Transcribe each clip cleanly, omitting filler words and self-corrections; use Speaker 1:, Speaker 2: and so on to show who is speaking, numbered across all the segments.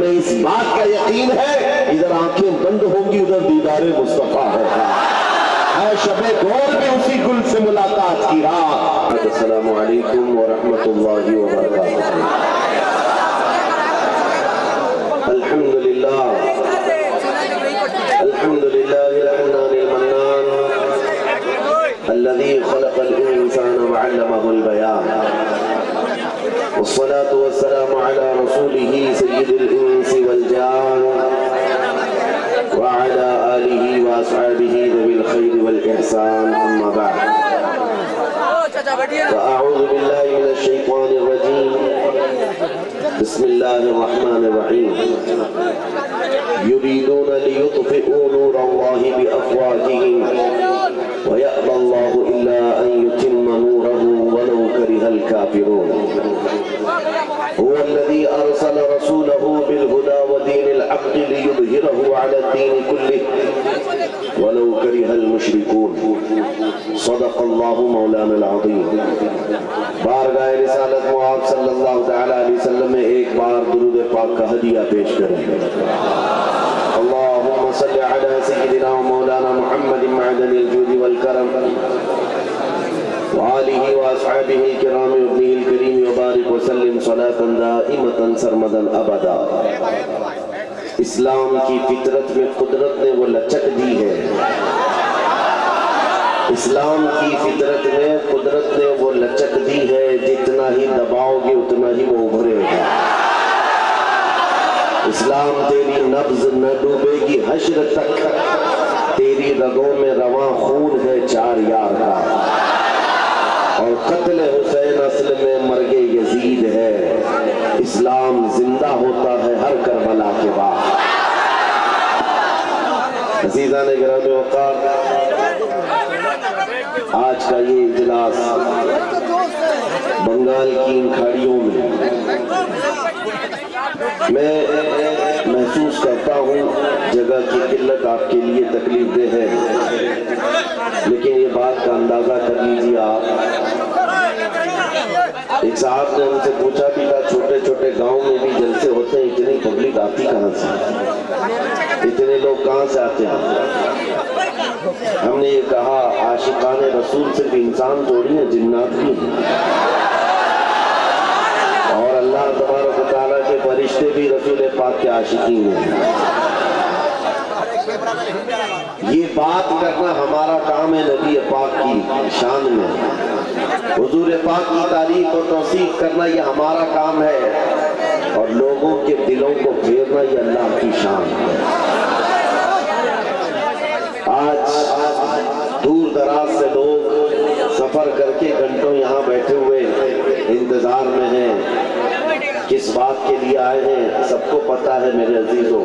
Speaker 1: تمہیں اس بات کا یقین ہے ادھر آنکھیں بند ہوں گی ادھر دیدار مصطفیٰ ہے شب گور میں اسی گل سے ملاقات کی رات۔ السلام علیکم ورحمۃ اللہ وبرکاتہ۔ الحمدللہ الحمدللہ الحنان المنان الذي خلق الإنسان وعلمه البيان والصلاة والسلام على رسوله سيد الإنس والجان وعلى آله وأصحابه ذوي الخير والإحسان أما بعد فأعوذ بالله من الشيطان الرجيم بسم الله الرحمن الرحيم يريدون ليطفئوا نور الله بأفواههم ويأبى الله إلا أن يتم نوره ولو كره الكافرون هو الذي أرسل رسوله بالهدى ودين الحق ليظهره على الدين كله ولو كره المشركون صدق الله مولانا العظيم۔ بارگاہ رسالت معاذ صلی اللہ تعالی علیہ وسلم میں ایک بار درود پاک کا ہدیہ پیش کریں۔ اللهم صل على سيدنا ومولانا محمد معدن الجود والكرم وآلہ وأصحابہ الكرام وابنہ الکریم وبارک وسلم صلاة دائمة سرمدا ابدا۔ اسلام کی فطرت میں قدرت نے وہ لچک دی ہے، اسلام کی فطرت میں قدرت نے وہ لچک دی ہے، جتنا ہی دباؤ گے اتنا ہی وہ ابھرے گا۔ اسلام تیری نبض نہ ڈوبے گی حشر تک، تیری رگوں میں رواں خون ہے چار یار کا، اور قتل حسین اصل میں مرگ یزید ہے، اسلام زندہ ہوتا ہے ہر کربلا کے بعد۔ عزیزان گرامی وقار، آج کا یہ اجلاس بنگال کی ان کھاڑیوں میں محسوس کرتا ہوں جگہ کی قلت آپ کے لیے تکلیف دہ ہے، لیکن یہ بات کا اندازہ کر لیجیے آپ۔ ایک صاحب نے ہم سے پوچھا بھی تھا چھوٹے چھوٹے گاؤں میں بھی جلسے ہوتے ہیں، اتنی پبلک آتی کہاں سے، اتنے لوگ کہاں سے آتے ہیں؟ ہم نے یہ کہا عاشقان رسول صرف انسان تھوڑی ہیں، جنات بھی ہیں، اور اللہ تبارک و تعالیٰ کے فرشتے بھی رسول پاک کے عاشقین ہیں۔ یہ بات کرنا ہمارا کام ہے نبی پاک کی شان میں، حضور پاک کی تعریف و توصیف کرنا یہ ہمارا کام ہے، اور لوگوں کے دلوں کو پھیرنا یہ اللہ کی شان ہے۔ آج دور دراز سے لوگ سفر کر کے گھنٹوں یہاں بیٹھے ہوئے انتظار میں ہیں، کس بات کے لیے آئے ہیں سب کو پتا ہے میرے عزیزوں،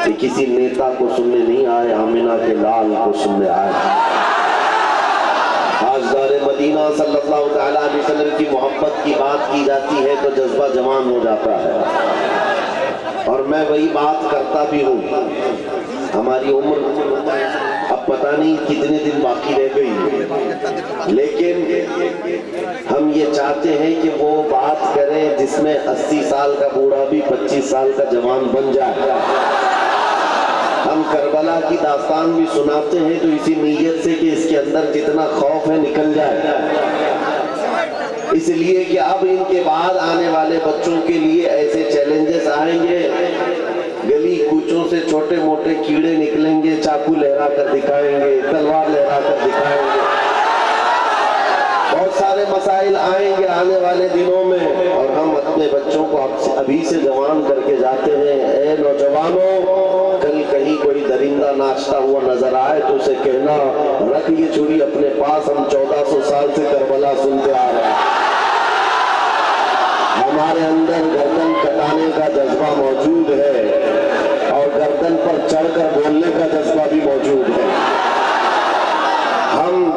Speaker 1: کہ کسی نیتا کو سننے نہیں آئے، آمنہ کے لال کو سننے آئے۔ تاجدار مدینہ صلی اللہ تعالیٰ علیہ وسلم کی محبت کی بات کی جاتی ہے تو جذبہ جوان ہو جاتا ہے، اور میں وہی بات کرتا بھی ہوں۔ ہماری عمر اب پتہ نہیں کتنے دن باقی رہ گئی، لیکن ہم یہ چاہتے ہیں کہ وہ بات کریں جس میں 80 سال کا بوڑھا بھی 25 سال کا جوان بن جائے۔ ہم کربلا کی داستان بھی سناتے ہیں تو اسی نیت سے کہ اس کے اندر جتنا خوف ہے نکل جائے، اس لیے کہ اب ان کے بعد آنے والے بچوں کے لیے ایسے چیلنجز آئیں گے، گلی کوچوں سے چھوٹے موٹے کیڑے نکلیں گے، چاقو لہرا کر دکھائیں گے، تلوار لہرا کر دکھائیں گے، بہت سارے مسائل آئیں گے آنے والے دنوں میں، اور ہم اپنے بچوں کو ابھی سے جوان کر کے جاتے ہیں، اے نوجوانوں، کل کہیں کوئی درندہ ناچتا ہوا نظر آئے تو اسے کہنا رکھ یہ چھری اپنے پاس، ہم 1400 سال سے کربلا سنتے آ رہے ہیں۔ ہمارے اندر گردن کٹانے کا جذبہ موجود ہے، اور گردن پر چڑھ کر بولنے کا جذبہ بھی موجود ہے۔ ہم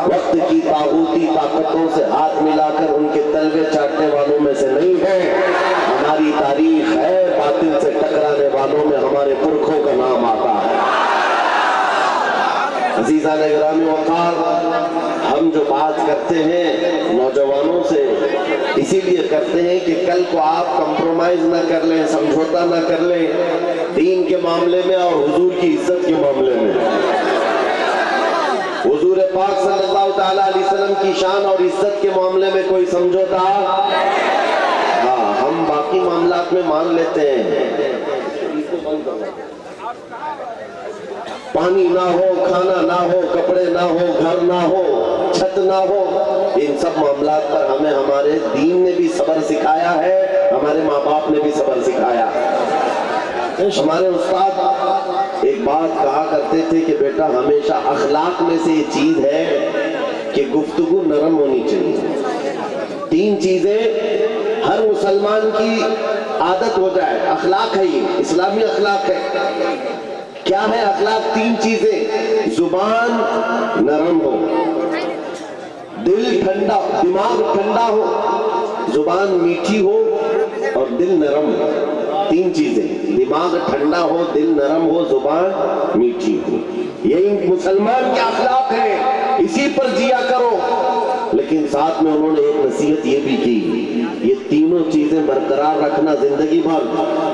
Speaker 1: وقت کی طاغوتی طاقتوں سے ہاتھ ملا کر ان کے تلوے چاٹنے والوں میں سے نہیں ہیں، ہماری تاریخ ہے باطل سے ٹکرانے والوں میں ہمارے پرکھوں کا نام آتا ہے۔ عزیزان گرامی وقار، ہم جو بات کرتے ہیں نوجوانوں سے اسی لیے کرتے ہیں کہ کل کو آپ کمپرومائز نہ کر لیں، سمجھوتا نہ کر لیں دین کے معاملے میں اور حضور کی عزت کے معاملے میں۔ حضور پاک صلی اللہ تعالیٰ علیہ وسلم کی شان اور عزت کے معاملے میں کوئی سمجھوتا، ہاں ہم باقی معاملات میں مان لیتے ہیں، پانی نہ ہو، کھانا نہ ہو، کپڑے نہ ہو، گھر نہ ہو، چھت نہ ہو، ان سب معاملات پر ہمیں ہمارے دین نے بھی صبر سکھایا ہے، ہمارے ماں باپ نے بھی صبر سکھایا۔ ہمارے استاد ایک بات کہا کرتے تھے کہ بیٹا ہمیشہ اخلاق میں سے یہ چیز ہے کہ گفتگو نرم ہونی چاہیے۔ تین چیزیں ہر مسلمان کی عادت ہو جائے، اخلاق ہے، یہ اسلامی اخلاق ہے۔ کیا ہے اخلاق؟ تین چیزیں، زبان نرم ہو، دل ٹھنڈا، دماغ ٹھنڈا ہو، زبان میٹھی ہو اور دل نرم ہو۔ تین چیزیں، دماغ ٹھنڈا ہو، دل نرم ہو، زبان میٹھی ہو، یہی مسلمان کے اخلاق ہے، اسی پر جیا کرو۔ لیکن ساتھ میں انہوں نے ایک نصیحت یہ بھی کی، یہ تینوں چیزیں برقرار رکھنا زندگی بھر،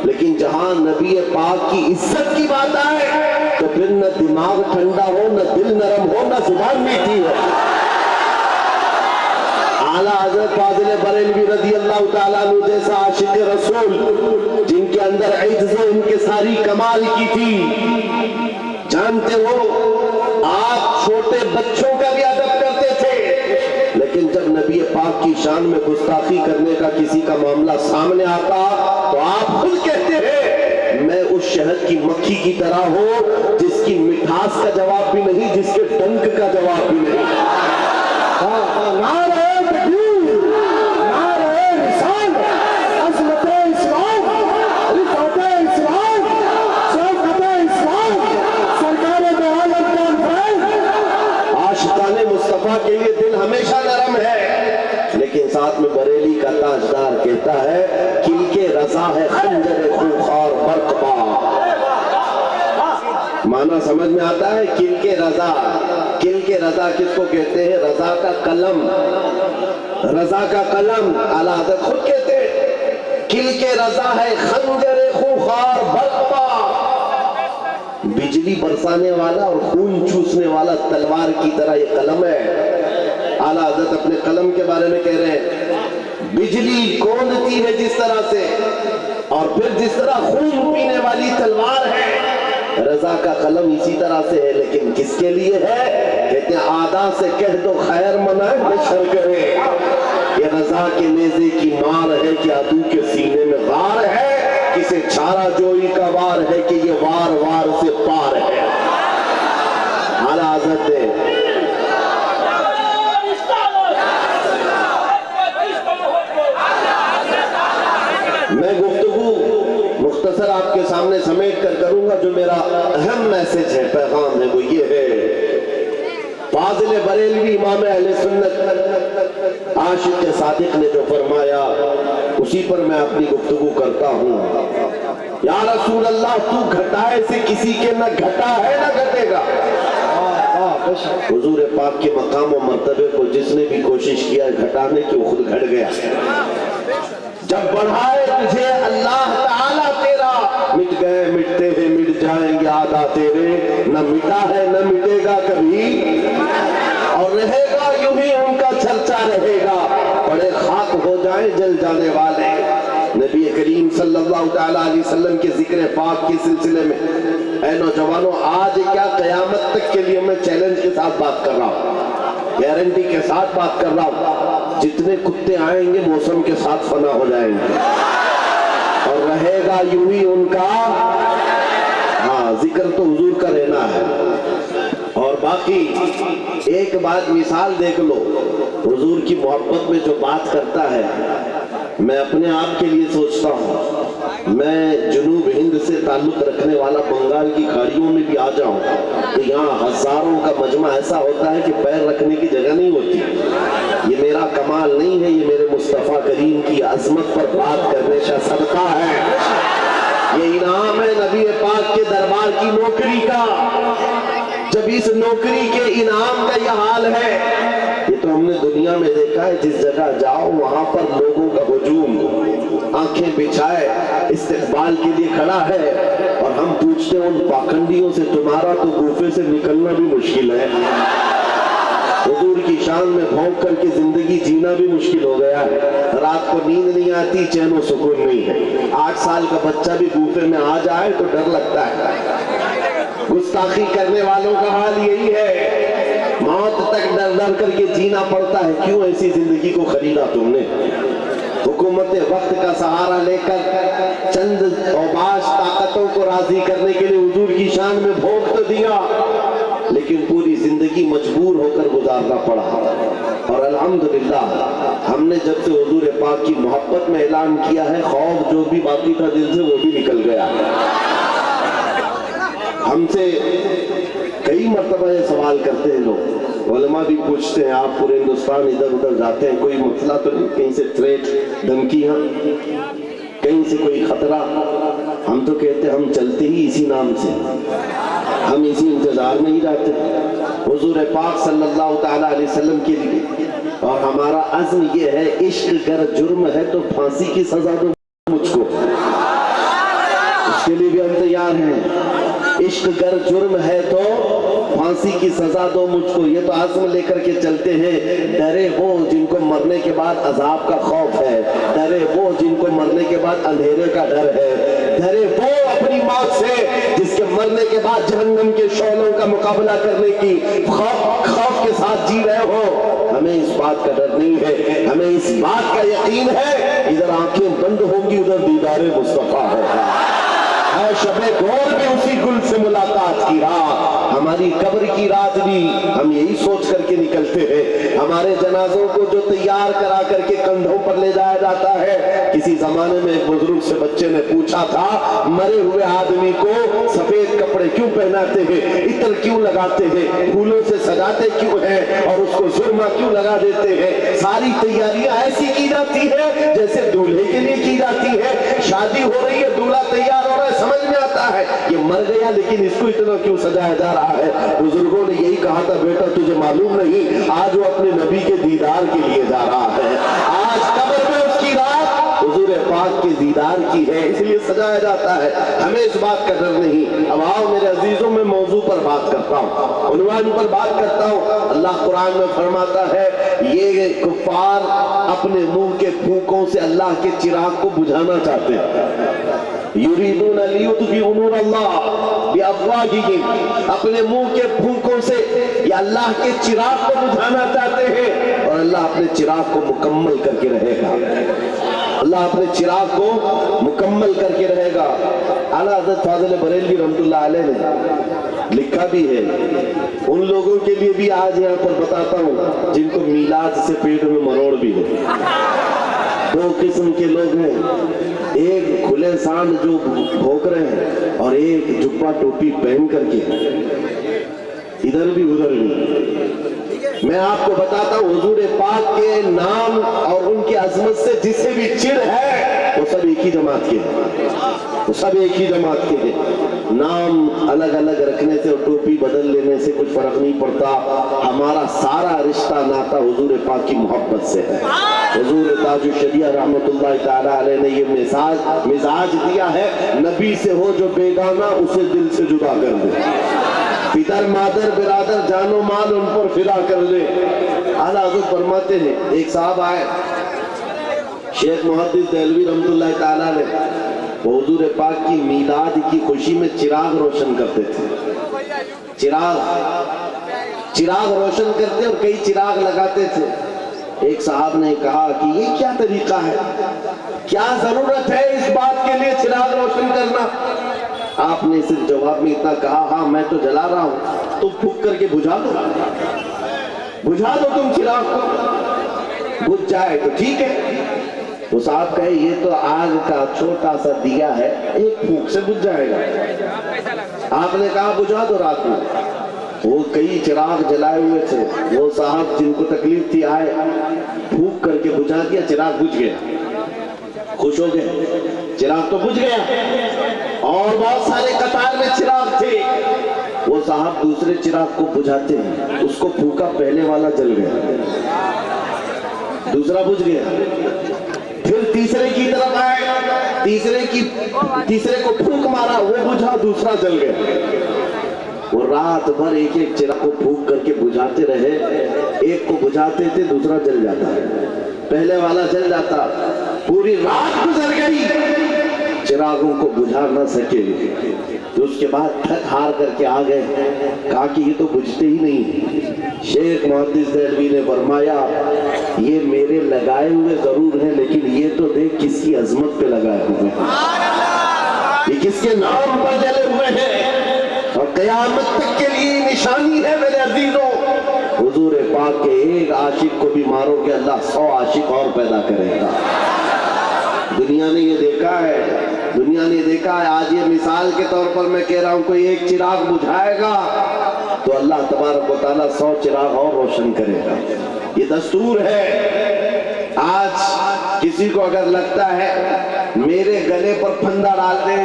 Speaker 1: لیکن جہاں نبی پاک کی عزت کی بات آئے تو پھر نہ دماغ ٹھنڈا ہو، نہ دل نرم ہو، نہ زبان میٹھی ہو۔ اعلیٰ حضرت فاضل بریلوی رضی اللہ تعالیٰ عنہ جیسا عاشق رسول جن کے اندر عجز و انکساری کمال کی تھی، جانتے ہو آپ چھوٹے بچوں کا بھی ادب کرتے تھے، لیکن جب نبی پاک کی شان میں گستاخی کرنے کا کسی کا معاملہ سامنے آتا تو آپ خود کہتے ہیں میں اس شہد کی مکھی کی طرح ہوں جس کی مٹھاس کا جواب بھی نہیں، جس کے ڈنک کا جواب بھی نہیں۔ نعرہ تکبیر، نعرہ رسالت، عظمت اسلام، رفعت اسلام، شوکت اسلام، سرکار دو عالم کا فیض۔ عاشقان مصطفیٰ کے لیے دل ہمیشہ نرم ہے، لیکن ساتھ میں بریلی کا تاجدار کہتا ہے کل کے رضا ہے خنجر خوخار برقبا۔ معنی سمجھ میں آتا ہے؟ کل کے رضا، کل کے رضا کس کو کہتے ہیں؟ رضا کا قلم، رضا کا قلم اعلیٰ حضرت خود کہتے ہیں کل کے رضا ہے خنجر خوخار برقبا، بجلی برسانے والا اور خون چوسنے والا تلوار کی طرح یہ قلم ہے۔ اعلیٰ حضرت اپنے قلم کے بارے میں کہہ رہے ہیں بجلی کوندتی ہے جس طرح سے، اور پھر جس طرح خون پینے والی تلوار ہے، رضا کا قلم اسی طرح سے ہے، لیکن کس کے لیے ہے؟ کہتے ہیں آدھا سے کہہ دو خیر منائے نشر کرے، یہ رضا کے نیزے کی مار ہے کہ عدو کے سینے میں غار ہے، کسے چھارا جوئی کا وار ہے کہ یہ وار وار سے پار ہے۔ اعلیٰ حضرت میں گفتگو مختصر آپ کے سامنے سمیٹ کر کروں گا، جو میرا اہم میسج ہے، پیغام ہے، وہ یہ ہے فاضل بریلوی امام اہل سنت عاشق صادق نے جو فرمایا اسی پر میں اپنی گفتگو کرتا ہوں۔ یا رسول اللہ تو گھٹائے سے کسی کے نہ گھٹا ہے نہ گھٹے گا۔ حضور پاک کے مقام و مرتبے کو جس نے بھی کوشش کیا گھٹانے کی وہ خود گھٹ گیا۔ جب بڑھائے تجھے اللہ تعالیٰ تیرا، مٹ گئے مٹتے ہیں مٹ جائیں گے آدھا تیرے، نہ مٹا ہے نہ مٹے گا کبھی، اور رہے گا یوں ہی ان کا چرچا رہے گا، بڑے خاک ہو جائیں جل جانے والے۔ نبی کریم صلی اللہ تعالیٰ علیہ وسلم کے ذکر پاک کے سلسلے میں اے نوجوانوں، آج کیا قیامت تک کے لیے میں چیلنج کے ساتھ بات کر رہا ہوں، گارنٹی کے ساتھ بات کر رہا ہوں، جتنے کتے آئیں گے موسم کے ساتھ فنا ہو جائیں گے، اور رہے گا یوں ہی ان کا، ہاں ذکر تو حضور کا رہنا ہے۔ اور باقی ایک بات مثال دیکھ لو، حضور کی محبت میں جو بات کرتا ہے، میں اپنے آپ کے لیے سوچتا ہوں، میں جنوب ہند سے تعلق رکھنے والا بنگال کی کھاڑیوں میں بھی آ جاؤں تو یہاں ہزاروں کا مجمع ایسا ہوتا ہے کہ پیر رکھنے کی جگہ نہیں ہوتی۔ یہ میرا کمال نہیں ہے، یہ میرے مصطفیٰ کریم کی عظمت پر بات کرنے کا صدقہ ہے، یہ انعام ہے نبی پاک کے دربار کی نوکری کا۔ جب اس نوکری کے انعام کا یہ حال ہے، یہ نے دنیا میں دیکھا ہے جس جگہ جاؤ وہاں پر لوگوں کا ہجوم آنکھیں بچھائے استقبال کے لیے کھڑا ہے، اور ہم پوچھتے ہیں ان پاکھنڈیوں سے تمہارا تو گوفے سے نکلنا بھی مشکل ہے، حضور کی شان میں بھونک کر کے زندگی جینا بھی مشکل ہو گیا ہے، رات کو نیند نہیں آتی، چین و سکون نہیں ہے، 8 سال کا بچہ بھی گوفے میں آ جائے تو ڈر لگتا ہے۔ گستاخی کرنے والوں کا حال یہی ہے، موت تک ڈر ڈر کر کے جینا پڑتا ہے۔ کیوں ایسی زندگی کو خریدا تم نے؟ حکومت وقت کا سہارا لے کر چند اوباش طاقتوں کو راضی کرنے کے لیے حضور کی شان میں بھونک تو دیا، لیکن پوری زندگی مجبور ہو کر گزارنا پڑا۔ اور الحمدللہ ہم نے جب سے حضور پاک کی محبت میں اعلان کیا ہے، خوف جو بھی باقی تھا دل سے وہ بھی نکل گیا۔ ہم سے کئی مرتبہ یہ سوال کرتے ہیں لوگ، علماء بھی پوچھتے ہیں، آپ پورے ہندوستان ادھر ادھر جاتے ہیں، کوئی مسئلہ تو نہیں؟ کہیں سے تھریٹ، دھمکیاں، کہیں سے کوئی خطرہ؟ ہم تو کہتے ہیں ہم چلتے ہی اسی نام سے، ہم اسی انتظار میں ہی رہتے ہیں حضور پاک صلی اللہ تعالیٰ علیہ وسلم کے لیے، اور ہمارا عزم یہ ہے عشق گر جرم ہے تو پھانسی کی سزا دو مجھ کو، اس کے لیے بھی ہم تیار ہیں۔ عشق گر جرم ہے تو پھانسی کی سزا دو مجھ کو، یہ تو عزم لے کر کے چلتے ہیں۔ ڈرے وہ جن کو مرنے کے بعد عذاب کا خوف ہے، ڈرے وہ جن کو مرنے کے بعد اندھیرے کا ڈر ہے، ڈرے وہ اپنی موت سے جس کے مرنے کے بعد جہنم کے شعلوں کا مقابلہ کرنے کی خوف کے ساتھ جی رہے ہو۔ ہمیں اس بات کا ڈر نہیں ہے، ہمیں اس بات کا یقین ہے، ادھر آنکھیں بند ہوں گی ادھر دیدار مصطفیٰ ہے شب گور میں اسی گل سے ملاقات کی رات، ہماری قبر کی رات بھی ہم یہی سوچ کر کے نکلتے ہیں۔ ہمارے جنازوں کو جو تیار کرا کر کے کندھوں پر لے جایا جاتا ہے، کسی زمانے میں ایک بزرگ سے بچے نے پوچھا تھا، مرے ہوئے آدمی کو سفید کپڑے کیوں پہناتے ہیں، عطر کیوں لگاتے ہیں، پھولوں سے سجاتے کیوں ہیں، اور اس کو سرما کیوں لگا دیتے ہیں؟ ساری تیاریاں ایسی کی جاتی ہے جیسے دولہے کے لیے کی جاتی ہے۔ شادی ہو رہی ہے، دولہا تیار ہو رہا ہے، سمجھ میں آتا ہے یہ مر گیا لیکن اس کو اتنا کیوں سجایا جا رہا ہے؟ بزرگوں نے یہی کہا تھا، بیٹا تجھے معلوم نہیں، آج وہ اپنے نبی کے دیدار کے لیے جا رہا ہے، آج قبر میں اس کی رات حضور پاک کے دیدار کی ہے، اس لیے سجایا جاتا ہے۔ ہمیں اس بات کا ڈر نہیں۔ اب آؤ میرے عزیزوں، میں موضوع پر بات کرتا ہوں، عنوان پر بات کرتا ہوں۔ اللہ قرآن میں فرماتا ہے یہ کفار اپنے منہ کے پھونکوں سے اللہ کے چراغ کو بجھانا چاہتے ہیں، یریدون لیطفئوا نور اللہ بافواہہم، اپنے منہ کے پھونکوں سے یہ اللہ کے چراغ کو بجھانا چاہتے ہیں، اور اللہ اپنے چراغ کو مکمل کر کے رہے گا، اللہ اپنے چراغ کو مکمل کر کے رہے گا۔ اعلیٰ حضرت فاضل بریلوی رحمۃ اللہ علیہ نے لکھا بھی ہے، ان لوگوں کے لیے بھی آج یہاں پر بتاتا ہوں جن کو میلاد سے پیٹ میں مروڑ بھی ہے۔ 2 قسم کے لوگ ہیں، ایک کھلے سانڈ جو بھوک رہے ہیں، اور ایک جبہ ٹوپی پہن کر کے ادھر بھی ادھر بھی۔ میں آپ کو بتاتا ہوں حضور پاک کے نام اور ان کی عظمت سے جسے بھی چڑ ہے وہ سب ایک ہی جماعت کے ہیں، وہ سب ایک ہی جماعت کے ہیں۔ نام الگ الگ رکھنے سے اور ٹوپی بدل لینے سے کچھ فرق نہیں پڑتا، ہمارا سارا رشتہ ناتا حضور پاک کی محبت سے ہے۔ حضور تاج الشریعہ رحمت اللہ تعالیٰ علیہ نے یہ مزاج دیا ہے، نبی سے ہو جو بیگانہ اسے دل سے جدا کر دے، پدر مادر برادر جان و مال ان پر فدا کر دے۔ اعلیٰ حضرت فرماتے ہیں ایک صاحب آئے شیخ محدث دہلوی رحمت اللہ تعالیٰ علیہ، وہ حضور پاک کی میلاد کی خوشی میں چراغ روشن کرتے تھے، چراغ روشن کرتے اور کئی چراغ لگاتے تھے۔ ایک صاحب نے کہا کہ یہ کیا طریقہ ہے، کیا ضرورت ہے اس بات کے لیے چراغ روشن کرنا؟ آپ نے صرف جواب میں اتنا کہا، ہاں میں تو جلا رہا ہوں، تو پھک کر کے بجھا دو تم چراغ کو، بجھ جائے تو ٹھیک ہے۔ وہ صاحب کہے یہ تو آگ کا چھوٹا سا دیا ہے، ایک پھونک سے بجھ جائے گا۔ آپ نے کہا بجھا دو رات میں۔ وہ کئی چراغ جلائے ہوئے تھے، وہ صاحب جن کو تکلیف تھی آئے، پھونک کر کے بجھا دیا، چراغ بجھ گیا، خوش ہو گئے، چراغ تو بجھ گیا۔ اور بہت سارے قطار میں چراغ تھے، وہ صاحب دوسرے چراغ کو بجھاتے ہیں، اس کو پھونکا، پہلے والا جل گیا۔ دوسرا بجھ گیا. پھر تیسرے کی طرف آئے, تیسرے کو پھونک مارا, وہ بجھا, دوسرا جل گیا. وہ رات بھر ایک ایک چراغ کو پھونک کر کے بجھاتے رہے. ایک کو بجھاتے تھے, دوسرا جل جاتا, پہلے والا جل جاتا. پوری رات گزر گئی, چراغوں کو بجھا نہ سکے. تو اس کے بعد تھک ہار کر کے آ گئے, کہا کہ یہ تو بجھتے ہی نہیں. شیخ محدث دہلوی نے فرمایا یہ میرے لگائے ہوئے ضرور ہیں, لیکن یہ تو دیکھ کس کی عظمت پہ لگائے ہوئے ہیں, یہ کس کے نام پر جلے ہوئے ہیں, اور قیامت تک کے لیے نشانی ہے میرے عزیزوں. حضور پاک کے ایک عاشق کو بھی مارو کہ اللہ 100 عاشق اور پیدا کرے گا. دنیا نے یہ دیکھا ہے, دنیا نے دیکھا ہے. آج یہ مثال کے طور پر میں کہہ رہا ہوں, کوئی ایک چراغ بجھائے گا تو اللہ تبارک و تعالیٰ 100 چراغ اور روشن کرے گا. یہ دستور ہے. آج کسی کو اگر لگتا ہے میرے گلے پر پھندا ڈال دے,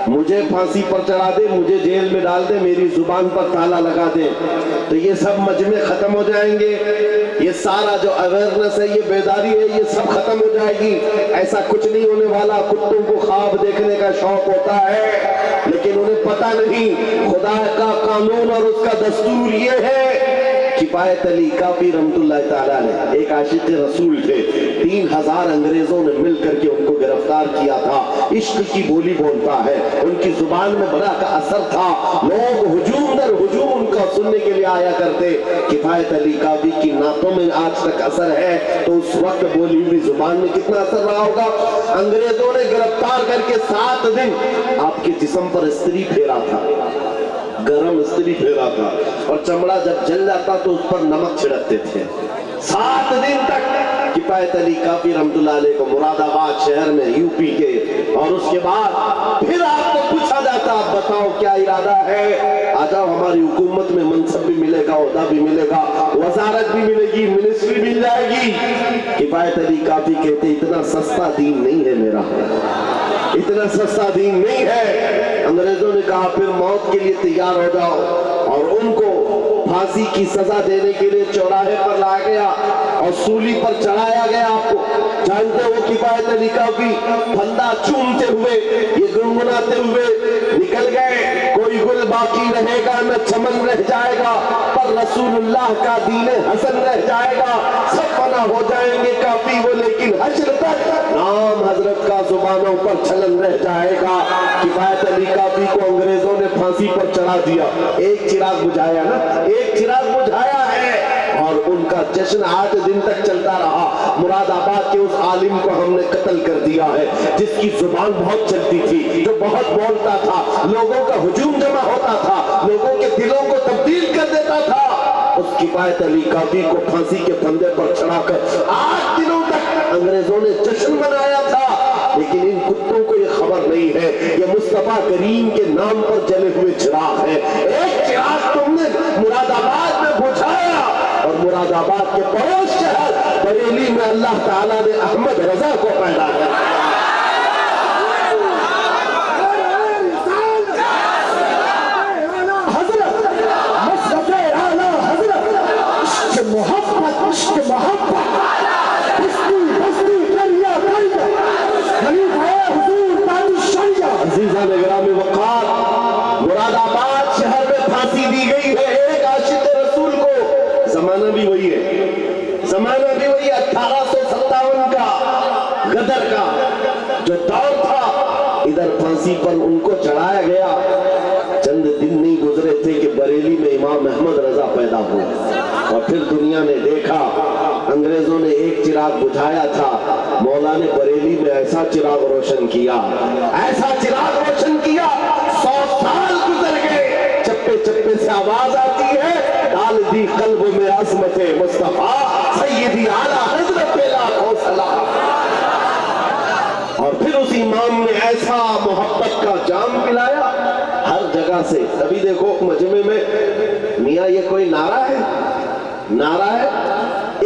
Speaker 1: مجھے پھانسی پر چڑھا دے, مجھے جیل میں ڈال دے, میری زبان پر تالا لگا دے, تو یہ سب مجمع ختم ہو جائیں گے. یہ سارا جو اویئرنس ہے, یہ بیداری ہے, یہ سب ختم ہو جائے گی. ایسا کچھ نہیں ہونے والا. کتوں کو خواب دیکھنے کا شوق ہوتا ہے, لیکن انہیں پتہ نہیں خدا کا قانون اور اس کا دستور یہ ہے. کفایت علی کافی رحمت اللہ تعالیٰ نے, ایک عاشق رسول تھے, 3000 انگریزوں نے مل کر کے ان کو گرفتار کیا تھا. عشق کی بولی بولتا ہے, ان کی زبان میں بڑا کا اثر تھا. لوگ ہجوم در ہجوم ان کا سننے کے لیے آیا کرتے. کفایت علی کافی کی نعتوں میں آج تک اثر ہے, تو اس وقت بولی ہوئی زبان میں کتنا اثر رہا ہوگا. انگریزوں نے گرفتار کر کے 7 دن آپ کے جسم پر استری پھیرا تھا, گرم استری پھیرا تھا, اور چمڑا جب جل جاتا تو اس پر نمک چھڑکتے تھے. 7 دن تک کفایت علی کافی رحمت اللہ علیہ کو مراد آباد شہر میں یو پی کے, اور اس کے بعد پھر آپ کو پوچھا جاتا آپ بتاؤ کیا ارادہ ہے, آ جاؤ ہماری حکومت میں منصب بھی ملے گا, عہدہ بھی ملے گا, وزارت بھی ملے گی, منسٹری مل جائے گی. کفایت علی کافی کہتے اتنا سستا دین نہیں ہے میرا, اتنا سستا دین نہیں ہے. انگریزوں نے کہا پھر موت کے لیے تیار ہو جاؤ, اور ان کو پھانسی کی سزا دینے کے لیے چوراہے پر لایا گیا اور سولی پر چڑھایا گیا. آپ کو جانتے ہو کفایت علی کافی پھندا چومتے ہوئے, یہ گنگناتے ہوئے نکل گئے. کوئی گل باقی رہے گا نہ چمن رہ جائے گا, پر رسول اللہ کا دین حسن رہ جائے گا. سب فنا ہو جائیں گے کافی وہ, لیکن حشر تک نام حضرت کا زبانوں پر چھلن رہ جائے گا. کفایت علی کافی کو انگریزوں نے پھانسی پر چڑھا دیا. ایک چراغ بجھایا نا, ایک چراغ بجھایا ہے, اور ان کا جشن 8 دن تک چلتا رہا. مراد آباد کے اس عالم کو ہم نے قتل کر دیا ہے جس کی زبان بہت چلتی تھی, جو بہت بولتا تھا, لوگوں کا ہجوم جمع ہوتا تھا, لوگوں کے دلوں کو تبدیل کر دیتا تھا. اس کفایت علی کافی کو پھانسی کے پھندے پر چڑھا کر 8 دنوں تک انگریزوں نے جشن منایا تھا. لیکن ان کتوں کو یہ خبر نہیں ہے یہ مصطفیٰ کریم کے نام پر جلے ہوئے چراغ ہے. ایک چراغ تم نے مراد آباد میں بجھایا, اور مراد آباد کے پڑوس شہر بریلی میں اللہ تعالیٰ نے احمد رضا کو پیدا کیا. حضرت مصطفیٰ اعلیٰ حضرت عشق محبت, عشق محبت, بستی بستی دریا دریا, خلیفہ حضور تاج الشریعہ. عزیزان گرامی وقار, مراد آباد شہر میں پھانسی دی گئی ہے ایک عاشق رسول کو. زمانہ بھی وہی ہے, زمانہ بھی وہی 1857 کا غدر کا جو دور تھا. ادھر پھانسی پر ان کو چڑھایا گیا. چند دن نہیں گزرے تھے کہ بریلی میں امام احمد رضا پیدا ہوئے, اور پھر دنیا نے دیکھا انگریزوں نے ایک چراغ بجھایا تھا, مولا نے بریلی میں ایسا چراغ روشن کیا, ایسا چراغ روشن کیا. 100 سال گزر گئے, چپے چپے سے آواز آتی ہے, ڈال دی قلب میں عظمت مصطفیٰ سیدی اعلیٰ حضرت لاکھوں سلام. اور پھر اس امام نے ایسا محبت کا جام پلایا ہر جگہ سے. ابھی دیکھو مجمع میں میاں یہ کوئی نعرہ ہے, نعرہ ہے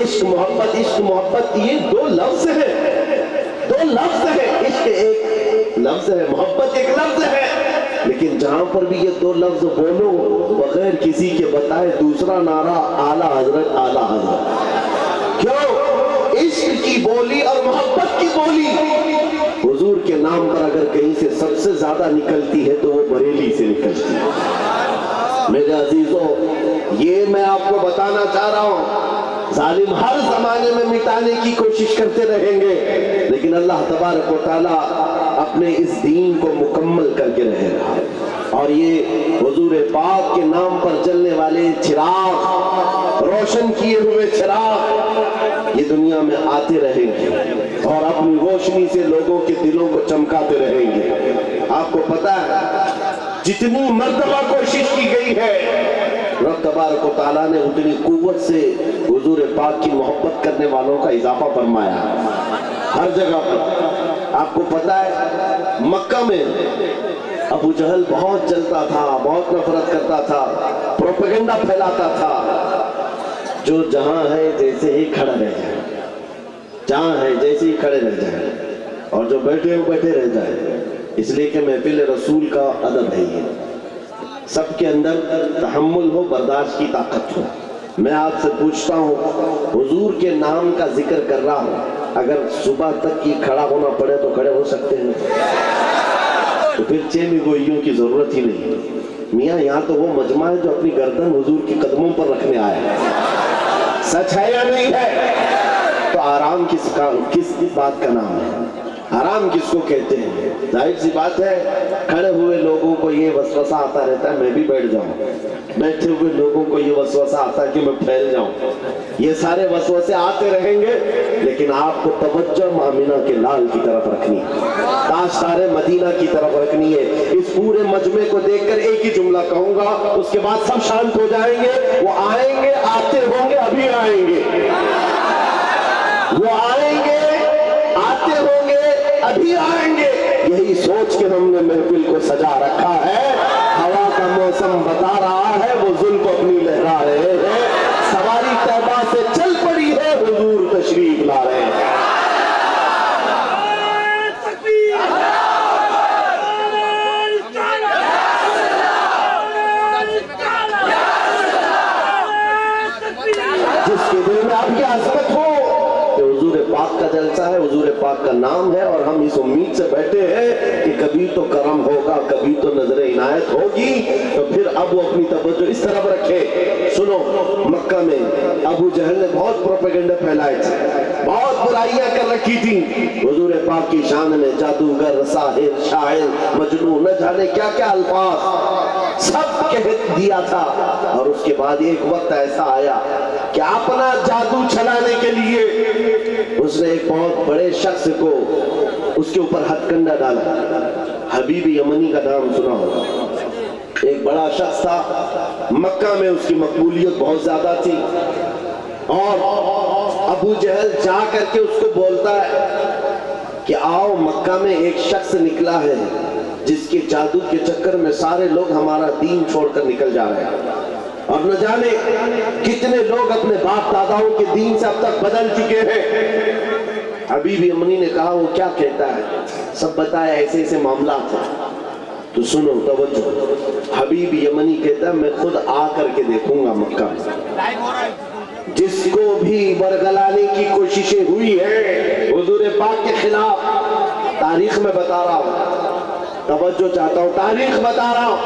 Speaker 1: عشق محبت, عشق محبت, یہ 2 لفظ ہیں, 2 لفظ ہیں. عشق ایک لفظ ہے, محبت ایک لفظ ہے, لیکن جہاں پر بھی یہ 2 لفظ بولو بغیر کسی کے بتائے دوسرا نعرہ اعلیٰ حضرت, اعلیٰ حضرت. کیوں؟ عشق کی بولی اور محبت کی بولی حضور کے نام پر اگر کہیں سے سب سے زیادہ نکلتی ہے تو وہ بریلی سے نکلتی ہے۔ میرے عزیزوں، یہ میں آپ کو بتانا چاہ رہا ہوں، ظالم ہر زمانے میں مٹانے کی کوشش کرتے رہیں گے، لیکن اللہ تبارک و تعالیٰ اپنے اس دین کو مکمل کر کے رہے گا۔ اور یہ حضور پاک کے نام پر جلنے والے چراغ، روشن کیے ہوئے چراغ، یہ دنیا میں آتے رہیں گے اور اپنی روشنی سے لوگوں کے دلوں کو چمکاتے رہیں گے۔ آپ کو پتا ہے جتنی مرتبہ کوشش کی گئی ہے، رب تبارک و تعالیٰ نے اتنی قوت سے حضور پاک کی محبت کرنے والوں کا اضافہ فرمایا ہر جگہ پر۔ آپ کو پتا ہے مکہ میں ابو جہل بہت جلتا تھا، بہت نفرت کرتا تھا، پروپیگنڈا پھیلاتا تھا، جو جہاں ہے جیسے ہی کھڑا رہ جائے، جہاں ہے جیسے ہی کھڑے رہ جائے، اور جو بیٹھے ہو بیٹھے رہ جائے، اس لیے کہ محفل رسول کا ادب ہے یہ، سب کے اندر تحمل ہو، برداشت کی طاقت ہو۔ میں آپ سے پوچھتا ہوں، حضور کے نام کا ذکر کر رہا ہوں، اگر صبح تک یہ کھڑا ہونا پڑے تو کھڑے ہو سکتے ہیں؟ تو پھر چین گوئیوں کی ضرورت ہی نہیں۔ میاں یہاں تو وہ مجمع ہے جو اپنی گردن حضور کی قدموں پر رکھنے آیا ہے، سچ ہے یا نہیں ہے؟ تو آرام کس بات کا نام ہے؟ آرام کس کو کہتے ہیں؟ ظاہر سی بات ہے کھڑے ہوئے لوگوں کو یہ وسوسہ آتا رہتا ہے میں بھی بیٹھ جاؤں، بیٹھے ہوئے لوگوں کو یہ وسوسہ آتا ہے کہ میں پھیل جاؤں، یہ سارے وسوسے آتے رہیں گے، لیکن آپ کو توجہ آمنہ کے لال کی طرف رکھنی ہے، تاجدار مدینہ کی طرف رکھنی ہے۔ اس پورے مجمع کو دیکھ کر ایک ہی جملہ کہوں گا، اس کے بعد سب شانت ہو جائیں گے۔ وہ آئیں گے، آتے ہوں گے، ابھی آئیں گے، وہ آئیں گے، آتے ہوں گے، ابھی آئیں گے۔ یہی سوچ کے ہم نے محفل کو سجا رکھا ہے۔ ہوا کا موسم بتا رہا ہے، وہ زلف اپنی لہرا رہے ہیں، سواری طیبہ سے چل پڑی ہے، حضور تشریف لا رہے ہیں۔ جس کے دل میں آپ کی عظمت ہو کہ حضور پاک کا جلسہ ہے، حضور پاک کا نام ہے، اور ہم اس امید سے بیٹھے ہیں کہ کبھی تو کرم ہوگا، کبھی تو نظر عنایت ہوگی، تو پھر اب وہ اپنی توجہ اس طرف رکھے۔ سنو، مکہ میں ابو جہل نے بہت پروپیگنڈا پھیلائے تھے، بہت برائیاں کر رکھی تھی حضور پاک کی شان میں، جادوگر، ساحر، شاعر، مجنون، نہ جانے کیا کیا الفاظ سب کہہ دیا تھا۔ اور اس کے بعد ایک وقت ایسا آیا کہ اپنا جادو چلانے کے لیے اس نے ایک بہت بڑے شخص کو اس کے اوپر ہتھ کنڈا ڈالا۔ حبیب یمنی کا نام سنا ہوگا، ایک بڑا شخص تھا مکہ میں، اس کی مقبولیت بہت زیادہ تھی، اور ابو جہل جا کر کے اس کو بولتا ہے کہ آؤ، مکہ میں ایک شخص نکلا ہے جس کے جادو کے چکر میں سارے لوگ ہمارا دین چھوڑ کر نکل جا رہے ہیں، اور نہ جانے کتنے لوگ اپنے باپ داداؤں کے دین سے اب تک بدل چکے ہیں۔ حبیب یمنی نے کہا وہ کیا کہتا ہے؟ سب بتایا ایسے ایسے معاملات ہیں۔ تو سنو، توجہ، حبیب یمنی کہتا ہے میں خود آ کر کے دیکھوں گا مکہ میں، جس کو بھی برگلانے کی کوششیں ہوئی ہیں حضور پاک کے خلاف، تاریخ میں بتا رہا ہوں، توجہ چاہتا ہوں، تاریخ بتا رہا ہوں۔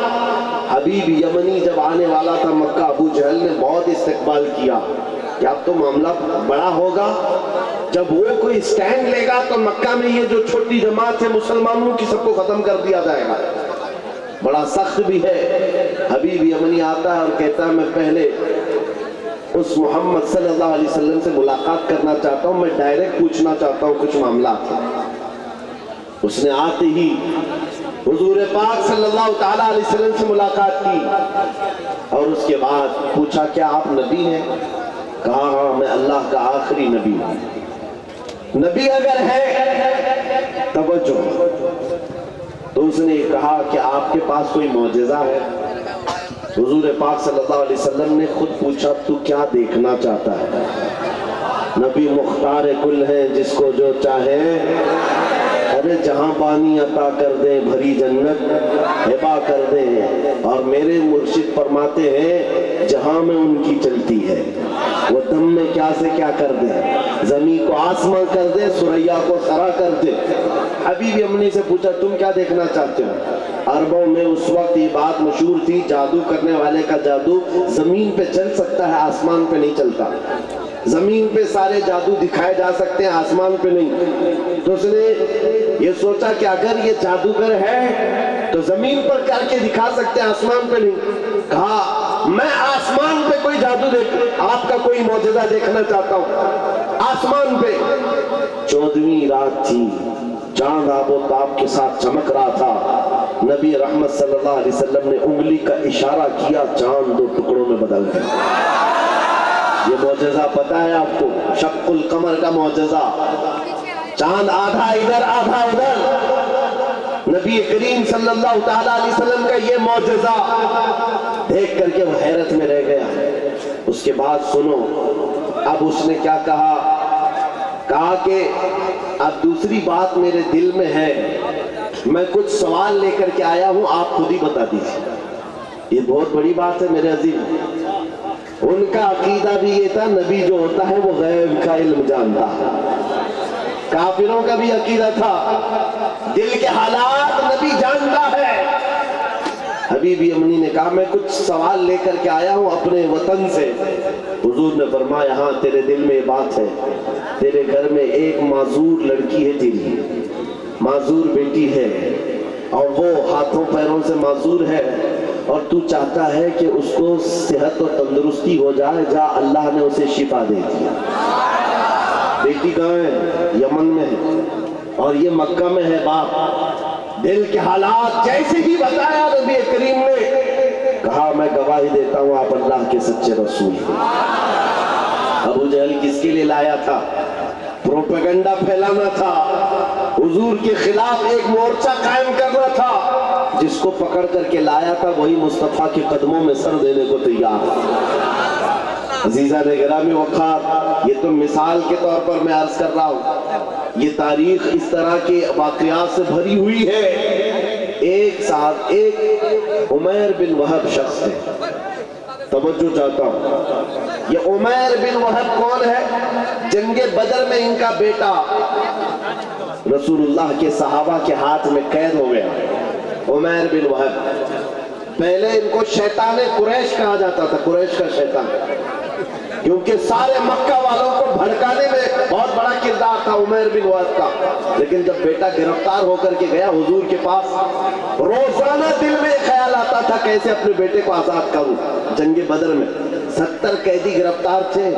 Speaker 1: حبیب یمنی جب آنے والا تھا مکہ، ابو جہل نے بہت استقبال کیا کہ اب تو معاملہ بڑا ہوگا، جب وہ کوئی سٹینڈ لے گا تو مکہ میں یہ جو چھوٹی جماعت ہے مسلمانوں کی سب کو ختم کر دیا جائے گا، بڑا سخت بھی ہے۔ حبیب یمنی آتا ہے اور کہتا ہے میں پہلے اس محمد صلی اللہ علیہ وسلم سے ملاقات کرنا چاہتا ہوں، میں ڈائریکٹ پوچھنا چاہتا ہوں کچھ معاملات۔ اس نے آتے ہی حضور پاک صلی اللہ تعالیٰ علیہ وسلم سے ملاقات کی، اور اس کے بعد پوچھا کیا آپ نبی ہیں؟ کہا ہاں، میں اللہ کا آخری نبی ہوں۔ نبی اگر ہے، توجہ، تو اس نے کہا کہ آپ کے پاس کوئی معجزہ ہے؟ حضور پاک صلی اللہ علیہ وسلم نے خود پوچھا تو کیا دیکھنا چاہتا ہے؟ نبی مختار کل ہے، جس کو جو چاہے، ارے جہاں پانی عطا کر دے بھری جنت ہبا کر دے، اور میرے مرشد فرماتے ہیں جہاں میں ان کی چلتی ہے وہ دم میں کیا سے کیا کر دے، زمین کو آسمان کر دے، سریا کو خرا کر دے۔ حبیب امنی سے پوچھا تم کیا دیکھنا چاہتے ہو؟ عربوں میں اس وقت یہ بات مشہور تھی، جادو کرنے والے کا جادو زمین پہ چل سکتا ہے، آسمان پہ نہیں چلتا۔ زمین پہ سارے جادو دکھائے جا سکتے ہیں، آسمان پہ نہیں۔ تو اس نے یہ سوچا کہ اگر یہ جادوگر ہے تو زمین پر کر کے دکھا سکتے ہیں، آسمان پہ نہیں۔ کہا میں آسمان پہ کوئی جادو دیکھ، آپ کا کوئی معجزہ دیکھنا چاہتا ہوں آسمان پہ۔ 14ویں رات تھی، چاند آب و تاب کے ساتھ چمک رہا تھا، نبی رحمت صلی اللہ علیہ وسلم نے انگلی کا اشارہ کیا، چاند 2 ٹکڑوں میں بدل گیا۔ یہ معجزہ پتا ہے آپ کو، شق القمر کا معجزہ، چاند آدھا ادھر آدھا ادھر، نبی کریم صلی اللہ تعالیٰ علیہ وسلم کا یہ معجزہ دیکھ کر کے وہ حیرت میں رہ گیا۔ اس کے بعد سنو، اب اس نے کیا کہا کہ اب دوسری بات میرے دل میں ہے، میں کچھ سوال لے کر کے آیا ہوں، آپ خود ہی بتا دیجیے۔ یہ بہت بڑی بات ہے میرے عزیز۔ ان کا عقیدہ بھی یہ تھا نبی جو ہوتا ہے وہ غیب کا علم جانتا ہے۔ کافروں کا بھی عقیدہ تھا دل کے حالات نبی جانتا ہے۔ حبیب امنی نے کہا میں کچھ سوال لے کر کے آیا ہوں اپنے وطن سے۔ حضور نے فرمایا ہاں تیرے دل میں یہ بات ہے، تیرے گھر میں ایک معذور لڑکی ہے، تیری معذور بیٹی ہے، اور وہ ہاتھوں پیروں سے معذور ہے، اور تو چاہتا ہے کہ اس کو صحت و تندرستی ہو جائے، جا اللہ نے اسے شفا دے دیا۔ بیٹی کہاں ہے؟ یمن میں ہے، اور یہ مکہ میں ہے باپ۔ دل کے حالات جیسے ہی بتایا نبی کریم نے، کہا میں گواہی دیتا ہوں آپ اللہ کے سچے رسول ہیں۔ ابو جہل کس کے لیے لایا تھا؟ پروپیگنڈا پھیلانا تھا، حضور کے خلاف ایک مورچہ قائم کرنا تھا۔ جس کو پکڑ کر کے لایا تھا وہی مصطفیٰ کے قدموں میں سر دینے کو تیار تھا۔ عزیزان گرامی وقار، یہ تو مثال کے طور پر میں عرض کر رہا ہوں، یہ تاریخ اس طرح کے واقعات سے بھری ہوئی ہے۔ ایک ساتھ ایک عمیر بن وہب شخص ہے، توجہ چاہتا ہوں، یہ عمیر بن وہب کون ہے؟ جنگ بدر میں ان کا بیٹا رسول اللہ کے صحابہ کے ہاتھ میں قید ہو گیا۔ عمیر بن وہب، پہلے ان کو شیطان قریش کہا جاتا تھا، قریش کا شیطان، کیونکہ سارے مکہ والوں کو بھڑکانے میں بہت بڑا کردار تھا عمیر بن وہب کا۔ لیکن جب بیٹا گرفتار ہو کر کے گیا حضور کے پاس، روزانہ دل میں خیال آتا تھا کیسے اپنے بیٹے کو آزاد کروں۔ جنگ بدر میں 70 قیدی گرفتار تھے،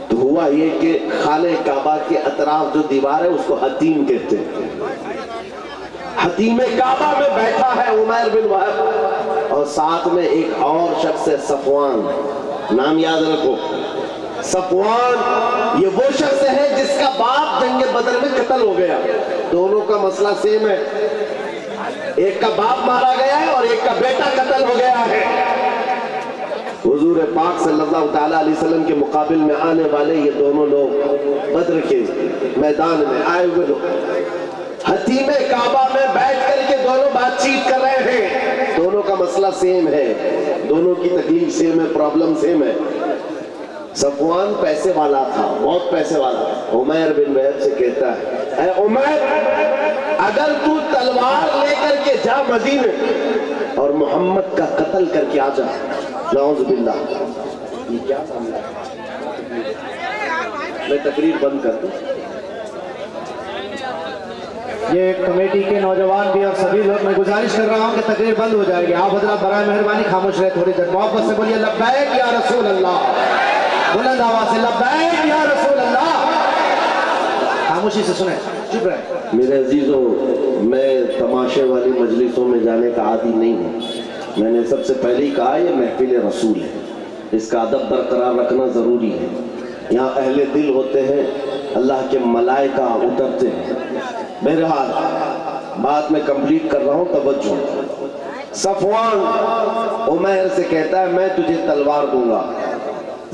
Speaker 1: تو ہوا یہ کہ خانہ کعبہ کے اطراف جو دیوار ہے اس کو حتیم کہتے ہیں، حتیم کعبہ میں بیٹھا ہے عمیر بن وہب، اور ساتھ میں ایک اور شخص ہے صفوان، نام یاد رکھو، صفوان یہ وہ شخص ہے جس کا باپ جنگ بدر میں قتل ہو گیا۔ دونوں کا مسئلہ سیم ہے، ایک کا باپ مارا گیا ہے اور ایک کا بیٹا قتل ہو گیا ہے۔ حضور پاک صلی اللہ تعالیٰ علیہ وسلم کے مقابل میں آنے والے یہ دونوں لوگ بدر کے میدان میں آئے ہوئے لوگ، حتیم کعبہ میں بیٹھ کر کے دونوں بات چیت کر رہے ہیں، دونوں کا مسئلہ سیم ہے، دونوں کی تکلیف سیم ہے، پرابلم سیم ہے۔ صفوان پیسے والا تھا، بہت پیسے والا، عمیر بن وہب سے کہتا ہے اے عمیر، اگر تو تلوار لے کر کے جا مدینے اور محمد کا قتل کر کے آ جا، نعوذ باللہ، یہ کیا معاملہ ہے؟ میں تقریر بند کر دوں۔
Speaker 2: یہ کمیٹی کے نوجوان بھی اور سبھی لوگ، میں گزارش کر رہا ہوں کہ تقریر بند ہو جائے گی، آپ حضرات برائے مہربانی خاموش رہے تھوڑی دیر، محبت سے بولیے لبیک یا رسول اللہ، بلند آواز سے لبیک یا رسول اللہ، خاموشی سے سنیں، چپ رہے۔
Speaker 1: میرے عزیزوں، میں تماشے والی مجلسوں میں جانے کا عادی نہیں ہوں، میں نے سب سے پہلے ہی کہا یہ محفل رسول ہے، اس کا ادب برقرار رکھنا ضروری ہے، یہاں اہل دل ہوتے ہیں، اللہ کے ملائکہ اترتے ہیں۔ بہرحال بات میں کمپلیٹ کر رہا ہوں، توجہ۔ صفوان عمیر سے کہتا ہے میں تجھے تلوار دوں گا،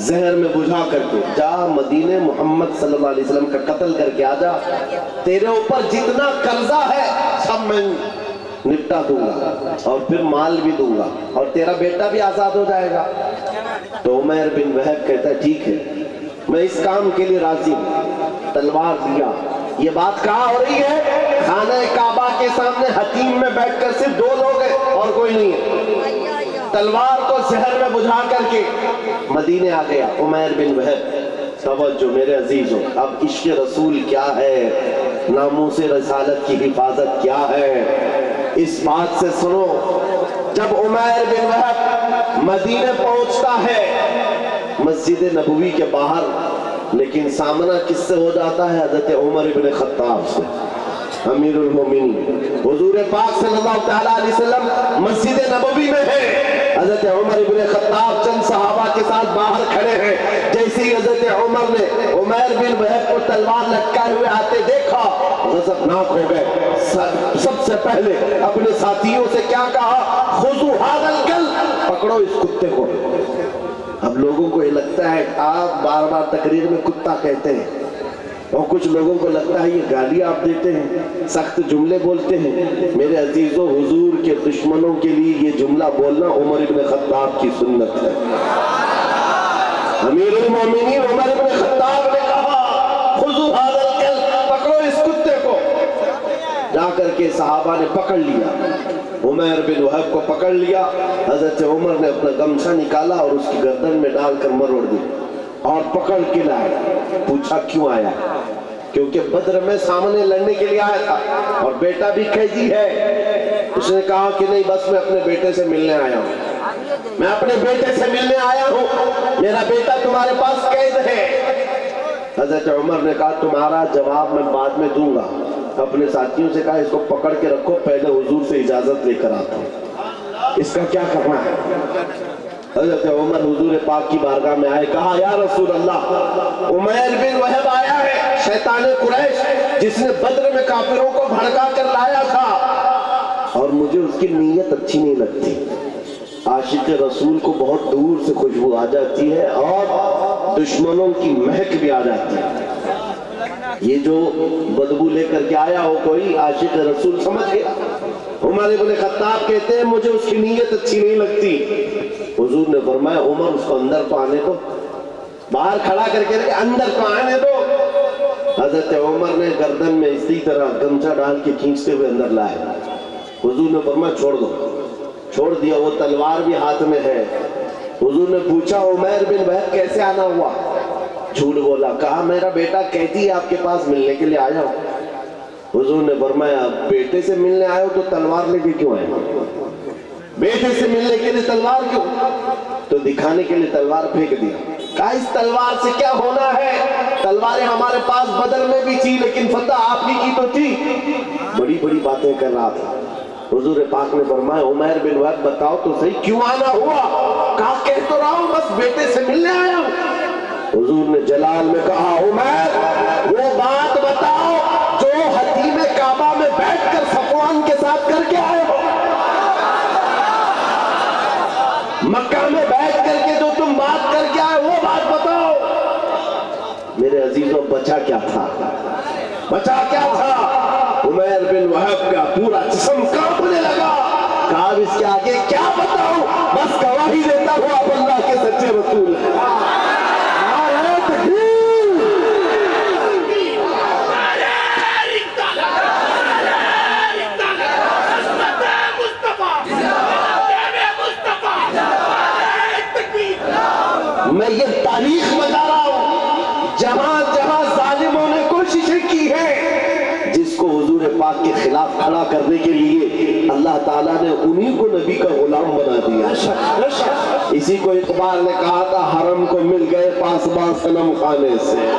Speaker 1: زہر میں بجھا کر کے جا مدینے محمد صلی اللہ علیہ وسلم کا قتل کر کے آ جا، تیرے اوپر جتنا قرضہ ہے سب میں نپٹا دوں گا اور پھر مال بھی دوں گا اور تیرا بیٹا بھی آزاد ہو جائے گا۔ تو عمیر بن وہب کہتا ہے ٹھیک ہے میں اس کام کے لیے راضی ہوں، تلوار دیا۔ یہ بات کہاں ہو رہی ہے؟ خانہ کعبہ کے سامنے حتیم میں بیٹھ کر صرف دو لوگ ہیں اور کوئی نہیں ہے۔ تلوار کو زہر میں بجھا کر کے مدینے آ گیا عمیر بن وہب۔ توجہ میرے عزیزوں، اب عشق رسول کیا ہے، ناموس رسالت کی حفاظت کیا ہے، اس بات سے سنو۔ جب عمیر بن وہب مدینے پہنچتا ہے مسجد نبوی کے باہر، لیکن سامنا کس سے ہو جاتا ہے؟ حضرت عمر بن خطاب سے، امیر المومنین۔ حضور پاک صلی اللہ تعالیٰ علیہ وسلم مسجد نبوی میں ہے، حضرت عمر بن خطاب چند صحابہ کے ساتھ باہر کھڑے ہیں۔ جیسے ہی حضرت عمر نے عمیر بن وہب کو تلوار لٹکائے ہوئے آتے دیکھا، غضبناک ہو گئے۔ سب سے پہلے اپنے ساتھیوں سے کیا کہا؟ خذوا ھذا الکلب، پکڑو اس کتے کو۔ اب لوگوں کو یہ لگتا ہے آپ بار بار تقریر میں کتا کہتے ہیں، اور کچھ لوگوں کو لگتا ہے یہ گالی آپ دیتے ہیں، سخت جملے بولتے ہیں۔ میرے عزیزوں، حضور کے دشمنوں کے لیے یہ جملہ بولنا عمر بن خطاب کی سنت ہے۔ امیر المومنین عمر بن خطاب نے کہا خذوا ھذا الکلب، پکڑو اس کتے کو۔ جا کر کے صحابہ نے پکڑ لیا، عمیر بن وہب کو پکڑ لیا۔ حضرت عمر نے اپنا گمچھا نکالا اور اس کی گردن میں ڈال کر مروڑ دی اور پکڑ کے لائے۔ پوچھا کیوں آیا؟ کیونکہ بدر میں سامنے لڑنے کے لیے آیا تھا اور بیٹا بھی قیدی ہے۔ اس نے کہا کہ نہیں، بس میں اپنے بیٹے سے ملنے آیا ہوں، میں اپنے بیٹے سے ملنے آیا ہوں، میرا بیٹا تمہارے پاس قید ہے۔ حضرت عمر نے کہا تمہارا جواب میں بعد میں دوں گا۔ اپنے ساتھیوں سے کہا اس کو پکڑ کے رکھو، پہلے حضور سے اجازت لے کر آتا ہوں، اس کا کیا کرنا ہے۔ حضرت عمر حضور پاک کی بارگاہ میں آئے، کہا یا رسول اللہ، عمیر بن وہب آیا ہے، شیطان قریش جس نے بدر میں کافروں کو بھڑکا کر لایا تھا، اور مجھے اس کی نیت اچھی نہیں لگتی۔ عاشق رسول کو بہت دور سے خوشبو آ جاتی ہے اور دشمنوں کی مہک بھی آ جاتی ہے۔ یہ جو بدبو لے کر کے آیا ہو کوئی عاشق رسول، سمجھ گیا۔ عمر بن خطاب کہتے ہیں مجھے اس کی نیت اچھی نہیں لگتی۔ حضور نے فرمایا عمر اس کو اندر تو آنے دو، باہر کھڑا کر کے اندر تو آنے دو۔ حضرت عمر نے گردن میں اسی طرح گمچھا ڈال کے کھینچتے ہوئے اندر لائے۔ حضور نے فرمایا چھوڑ دو، چھوڑ دیا۔ وہ تلوار بھی ہاتھ میں ہے۔ حضور نے پوچھا عمیر بن وہب کیسے آنا ہوا؟ جھوٹ بولا، کہا میرا بیٹا قیدی ہے، آپ کے پاس ملنے کے لیے آیا ہوں۔ حضور نے فرمایا بیٹے سے ملنے آئے ہو تو تلوار لے کے کیوں آئے؟ بیٹے سے ملنے کے لیے تلوار کیوں؟ تو دکھانے کے لیے تلوار پھینک دیا۔ کہا اس تلوار سے کیا ہونا ہے؟ تلواریں ہمارے پاس بدر میں بھی تھی لیکن فتح آپ ہی کی تو تھی۔ بڑی بڑی باتیں کر رہا تھا۔ حضور پاک نے فرمایا عمیر بن وہب بتاؤ تو صحیح کیوں آنا ہوا؟ کہا کہہ تو رہا ہوں بس بیٹے سے ملنے آیا ہوں۔ حضور نے جلال میں کہا عمیر وہ بات بتاؤ جو حتیم کعبہ میں بیٹھ کر صفوان کے ساتھ کر کے آئے ہو، مکہ میں بیٹھ کر کے جو تم بات کر کے آئے وہ بات بتاؤ۔ میرے عزیزوں بچا کیا تھا؟ بچا کیا تھا؟ عمیر بن وہب کا پورا جسم کانپنے لگا۔ کہا اس کے آگے کیا بتاؤں، بس گواہی دیتا ہوں آپ اللہ کے سچے رسول ہیں۔ میں یہ تاریخ بتا رہا ہوں جہاں جہاں ظالموں نے کوششیں کی ہیں، جس کو حضور پاک کے خلاف کھڑا کرنے کے لیے اللہ تعالیٰ نے انہی کو نبی کا غلام بنا دیا۔ اسی کو اقبال نے کہا تھا حرم کو مل گئے پاسباں صنم خانے سے۔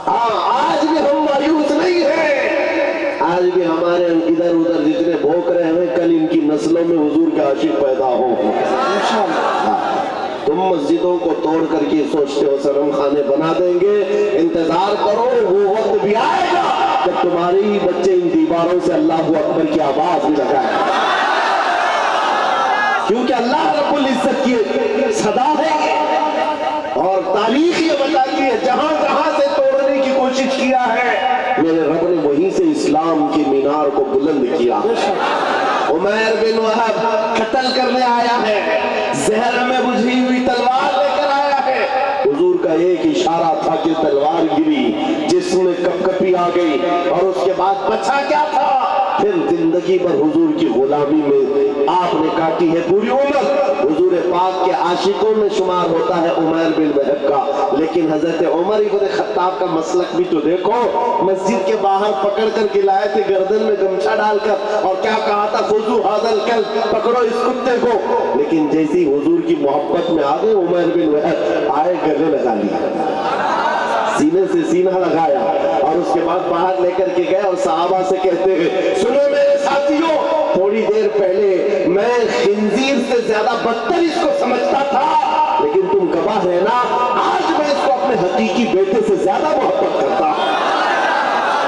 Speaker 1: آج بھی ہم مایوس نہیں ہیں، آج بھی ہمارے ادھر ادھر جتنے بھوک رہے ہیں کل ان کی نسلوں میں حضور کے عاشق پیدا ہوں۔ تم مسجدوں کو توڑ کر کے سوچتے ہو صنم خانے بنا دیں گے، انتظار کرو وہ وقت بھی آئے گا جب تمہارے ہی بچے ان دیواروں سے اللہ اکبر کی آواز بھی لگائیں، کیونکہ اللہ رب العزت کی صدا ہے تاریخ یہ بتاتی ہے جہاں جہاں سے توڑنے کی کوشش کیا ہے میرے رب نے وہیں سے اسلام کی مینار کو بلند کیا. عمیر بن وہب قتل کرنے آیا ہے, زہر میں بجھی ہوئی تلوار لے کر آیا ہے. حضور کا ایک اشارہ تھا کہ تلوار گری, جس میں کپ کپی آ گئی, اور اس کے بعد بچا کیا تھا؟ پھر زندگی بھر حضور کی غلامی میں آپ نے کاٹی ہے پوری عمر. حضور پاک کے عاشقوں میں شمار ہوتا ہے عمیر بن وہب کا, لیکن حضرت عمر ابن خطاب کا مسلک بھی تو دیکھو. مسجد کے باہر پکڑ کر کے لائے تھے گردن میں گمچھا ڈال کر, اور کیا کہا تھا؟ خذو ھذا الکلب, پکڑو اس کتے کو. لیکن جیسی حضور کی محبت میں آ گئے عمیر بن وہب آئے, گلے لگا لیا, سینے سے سینہ لگایا, اور اس کے بعد باہر لے کر کے گئے اور صحابہ سے کہتے ہیں سنو میرے ساتھیوں, تھوڑی دیر پہلے میں خنزیر سے زیادہ بدتر اس کو سمجھتا تھا, لیکن تم گواہ ہے نا, آج میں اس کو اپنے حقیقی بیٹے سے زیادہ محبت کرتا ہوں,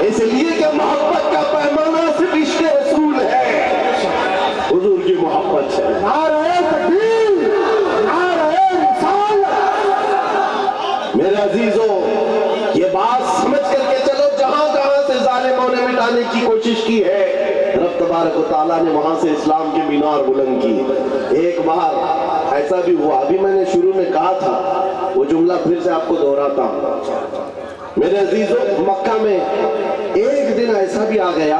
Speaker 1: اس لیے کہ محبت کا پیمانہ صرف عشق رسول ہے, حضور کی محبت ہے.
Speaker 2: نعرہ تکبیر, نعرہ رسالت.
Speaker 1: میرے عزیزوں, یہ بات سمجھ کر کے چلو, جہاں جہاں سے ظالموں نے مٹانے کی کوشش کی ہے رب تبارک و تعالیٰ نے وہاں سے اسلام کی مینار بلند کی. ایک بار ایسا بھی ہوا, ابھی میں نے شروع میں کہا تھا, وہ جملہ پھر سے آپ کو دہراتا ہوں. میرے عزیزوں, مکہ میں ایک دن ایسا بھی آ گیا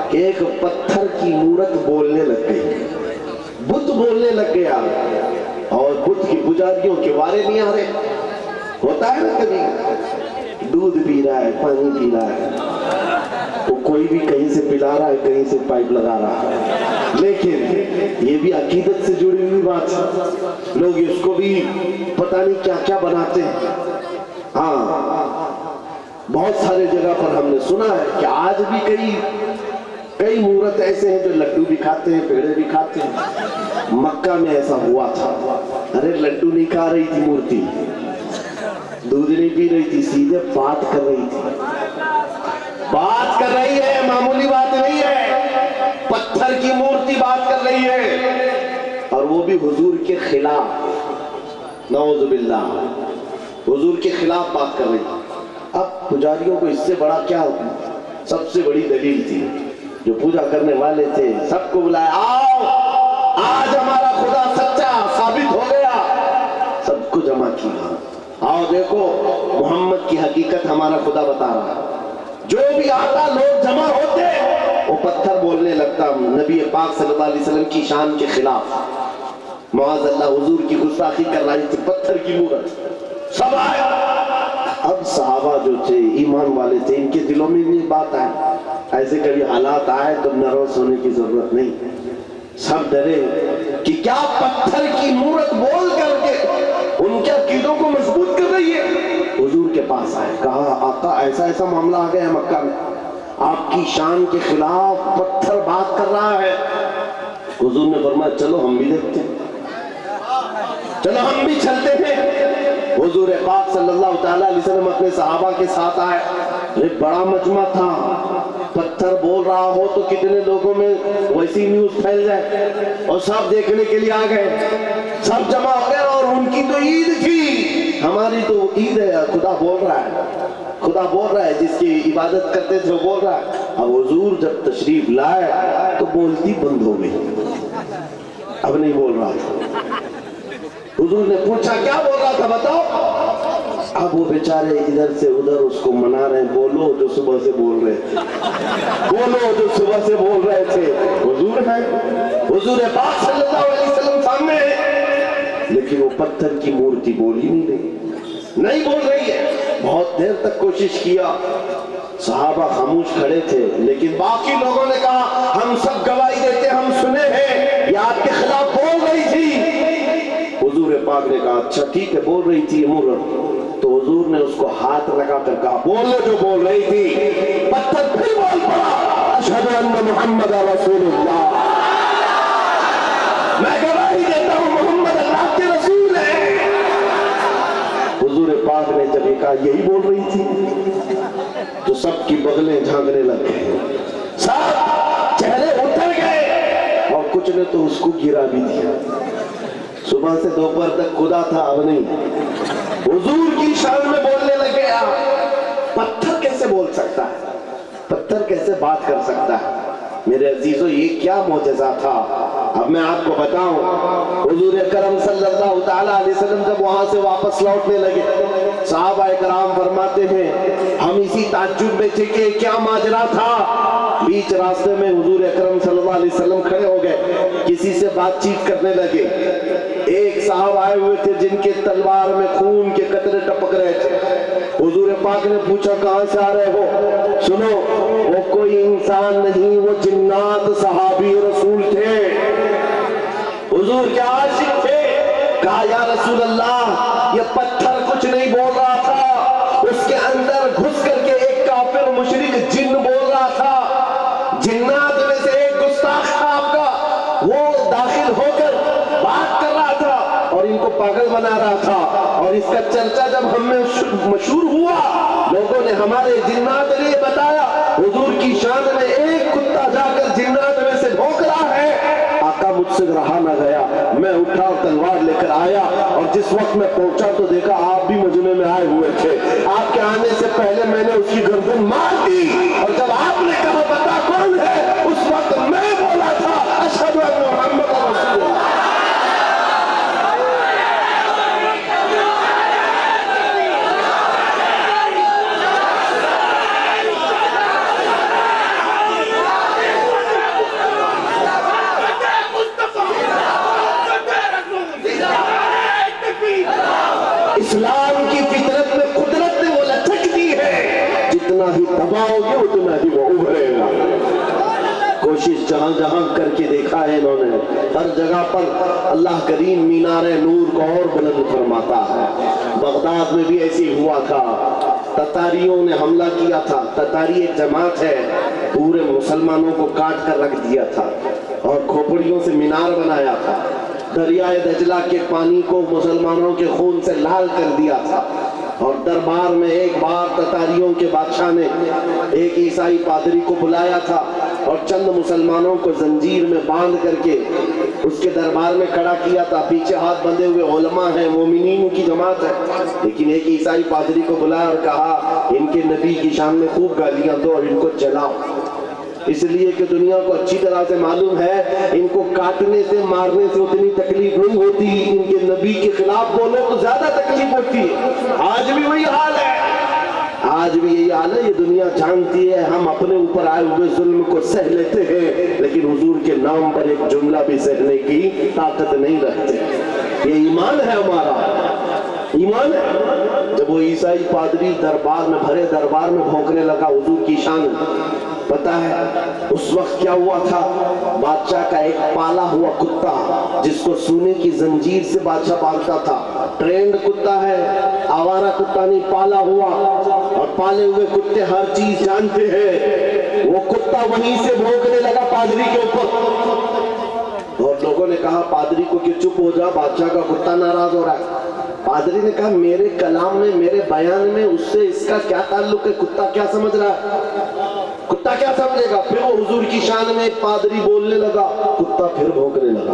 Speaker 1: کہ ایک پتھر کی مورت بولنے لگ گئی, بت بولنے لگ گیا, اور بت کی پجاریوں کے وارے نہیں آ رہے. ہوتا ہے نا کبھی دودھ پی رہا ہے, پانی پی رہا ہے, تو کوئی بھی کہیں سے پلا رہا ہے, کہیں سے پائپ لگا رہا ہے, لیکن یہ بھی عقیدت سے جڑی ہوئی بات ہے. لوگ اس کو بھی پتہ نہیں کیا کیا بناتے ہیں. ہاں, بہت سارے جگہ پر ہم نے سنا ہے کہ آج بھی کئی مورت ایسے ہیں جو لڈو بھی کھاتے ہیں, پیڑے بھی کھاتے ہیں. مکہ میں ایسا ہوا تھا. ارے لڈو نہیں کھا رہی تھی مورتی, دودھ نہیں پی رہی تھی, سیدھے بات کر رہی تھی. بات کر رہی ہے, معمولی بات نہیں ہے, پتھر کی مورتی بات کر رہی ہے, اور وہ بھی حضور کے خلاف. نعوذ باللہ, حضور کے خلاف بات کر رہی. اب پجاریوں کو اس سے بڑا کیا, سب سے بڑی دلیل تھی, جو پوجا کرنے والے تھے سب کو بلایا, آؤ آج ہمارا خدا سچا ثابت ہو گیا. سب کو جمع کیا, آؤ دیکھو محمد کی حقیقت ہمارا خدا بتا رہا ہے. جو بھی آتا لوگ جمع ہوتے, وہ پتھر بولنے لگتا نبی پاک صلی اللہ علیہ وسلم کی شان کے خلاف. معاذ اللہ, حضور کی گستاخی کر رہی تھی پتھر کی مورت. سب آئے. اب صحابہ جو تھے, ایمان والے تھے, ان کے دلوں میں بھی بات آئی. ایسے کبھی حالات آئے تو نروس ہونے کی ضرورت نہیں. سب ڈرے کہ کیا پتھر کی مورت بول کر کے ان کے عقیدوں کو مضبوط کر رہی ہے. حضور کے پاس آئے, کہا آقا ایسا ایسا معاملہ آ گیا ہے مکہ میں, آپ کی شان کے خلاف پتھر بات کر رہا ہے. حضور نے فرمایا چلو ہم بھی دیکھتے ہیں, چلو ہم بھی چلتے ہیں. حضور پاک صلی اللہ تعالیٰ علیہ وسلم اپنے صحابہ کے ساتھ آئے. بڑا مجمع تھا, پتھر بول رہا ہو تو کتنے لوگوں میں ویسی نیوز پھیل جائے, اور سب دیکھنے کے لیے آ گئے. سب جمع ہو گئے, اور ان کی تو عید تھی, ہماری تو عید ہے. خدا بول رہا ہے, خدا بول رہا ہے, جس کی عبادت کرتے تھے وہ بول رہا ہے. اب حضور جب تشریف لائے تو بولتی بند ہو گئی, اب نہیں بول رہا تھا. حضور نے پوچھا کیا بول رہا تھا بتاؤ. اب وہ بیچارے ادھر سے ادھر اس کو منا رہے ہیں, بولو جو صبح سے بول رہے تھے, بولو جو صبح سے بول رہے تھے. حضور ہے, حضور پاک صلی اللہ علیہ وسلم سامنے ہے, لیکن وہ پتھر کی مورتی بول ہی نہیں بول رہی ہے. بہت دیر تک کوشش کیا, صحابہ خاموش کھڑے تھے, لیکن باقی لوگوں نے کہا ہم سب گواہی دیتے, ہم سنے ہیں یہ آپ کے خلاف بول رہی تھی. حضور پاک نے کہا اچھا ٹھیک ہے, بول رہی تھی مورت. تو حضور نے اس کو ہاتھ لگا کر کہا بولو جو بول رہی تھی. پتھر پھر بول پڑا, اشہد ان محمد رسول اللہ, میں گواہی دیتا ہوں محمد اللہ کے رسول ہے. حضور پاک نے جب یہ کہا یہی بول رہی تھی, تو سب کی بغلیں جھانکنے لگ گئے, سب چہرے اتر گئے, اور کچھ نے تو اس کو گرا بھی دیا. صبح سے دوپہر تک خدا تھا، اب نہیں. حضور کی شان میں بولنے لگے. پتھر کیسے بول سکتا ہے؟ پتھر کیسے بات کر سکتا ہے؟ میرے عزیزو یہ کیا معجزہ تھا. اب میں آپ کو بتاؤں، حضور اکرم صلی اللہ تعالیٰ علیہ وسلم جب وہاں سے واپس لوٹنے لگے، صحابہ کرام فرماتے ہیں ہم اسی تعجب میں تھے کہ کیا ماجرا تھا. بیچ راستے میں حضور اکرم صلی اللہ علیہ وسلم کھڑے ہو گئے، کسی سے بات چیت کرنے لگے. ایک صاحب آئے ہوئے تھے جن کے تلوار میں خون کے قطرے ٹپک رہے تھے. حضور پاک نے پوچھا کہاں سے آ رہے ہو؟ سنو، وہ کوئی انسان نہیں، وہ جنات صحابی رسول تھے، حضور کے عاشق تھے. کہا یا رسول اللہ یہ پتھر کچھ نہیں بول رہا تھا، اس کے اندر گھس کر کے ایک کافر مشرک جن بول رہا تھا. جنات میں سے ایک گستاخ تھا آپ کا، وہ داخل ہو کر بات کر رہا تھا اور ان کو پاگل بنا رہا تھا. اور اس کا چرچا جب ہم میں مشہور ہوا، لوگوں نے ہمارے جنات نے بتایا حضور کی شان میں ایک کتا جا کر جنات میں سے بھونک رہا ہے. آقا مجھ سے رہا نہ گیا، میں اٹھا اور تلوار لے کر آیا، اور جس وقت میں پہنچا تو دیکھا آپ بھی مجمع میں آئے ہوئے تھے. آپ کے آنے سے پہلے میں نے اس کی گردن مار دی، اور جب آپ نے کہا بتا کون ہے، اس وقت میں بولا تھا اشہد ان محمد رسول اللہ. اسلام کی فطرت میں قدرت نے وہ لچک دی ہے، جتنا ہی دباؤ گے اتنا ہی وہ ابھرے گا. کوشش جہاں جہاں کر کے دیکھا ہے انہوں نے، ہر جگہ پر اللہ کریم مینار نور کو اور بلند فرماتا ہے. بغداد میں بھی ایسی ہوا تھا، تتاریوں نے حملہ کیا تھا. تتاری ایک جماعت ہے، پورے مسلمانوں کو کاٹ کر رکھ دیا تھا اور کھوپڑیوں سے مینار بنایا تھا. دریائے دجلہ کے پانی کو مسلمانوں کے خون سے لال کر دیا تھا. اور دربار میں ایک بار تتاریوں کے بادشاہ نے ایک عیسائی پادری کو بلایا تھا اور چند مسلمانوں کو زنجیر میں باندھ کر کے اس کے دربار میں کھڑا کیا تھا. پیچھے ہاتھ بندھے ہوئے علماء ہیں، مومنین کی جماعت ہے، لیکن ایک عیسائی پادری کو بلایا اور کہا ان کے نبی کی شان میں خوب گالیاں دو اور ان کو جلاؤ. اس لیے کہ دنیا کو اچھی طرح سے معلوم ہے ان کو کاٹنے سے مارنے سے اتنی تکلیف نہیں ہوتی، ان کے نبی کے خلاف بولے تو زیادہ تکلیف ہوتی ہے. آج بھی وہی حال ہے، آج بھی یہی حال ہے. یہ دنیا جانتی ہے ہم اپنے اوپر آئے ہوئے ظلم کو سہ لیتے ہیں، لیکن حضور کے نام پر ایک جملہ بھی سہنے کی طاقت نہیں رکھتے. یہ ایمان ہے ہمارا، ایمان ہے. جب وہ عیسائی پادری دربار میں بھرے دربار میں بھونکنے لگا حضور کی شان، پتا ہے اس وقت کیا ہوا تھا؟ بادشاہ کا ایک پالا ہوا کتا جس کو سونے کی زنجیر سے بادشاہ باندھتا تھا، ٹرینڈ کتا ہے، آوارہ کتا نہیں، پالا ہوا. اور پالے ہوئے کتے ہر چیز جانتے ہیں. وہ کتا وہیں سے بھونکنے لگا پادری کے اوپر، اور لوگوں نے کہا پادری کو کہ چپ ہو جا، بادشاہ کا کتا ناراض ہو رہا ہے. پادری نے کہا میرے کلام میں، میرے بیان میں اس سے اس کا کیا تعلق ہے؟ کتا کیا سمجھ رہا ہے؟ کتا کیا سمجھے گا؟ پھر وہ حضور کی شان میں ایک پادری بولنے لگا، کتا پھر بھونکنے لگا،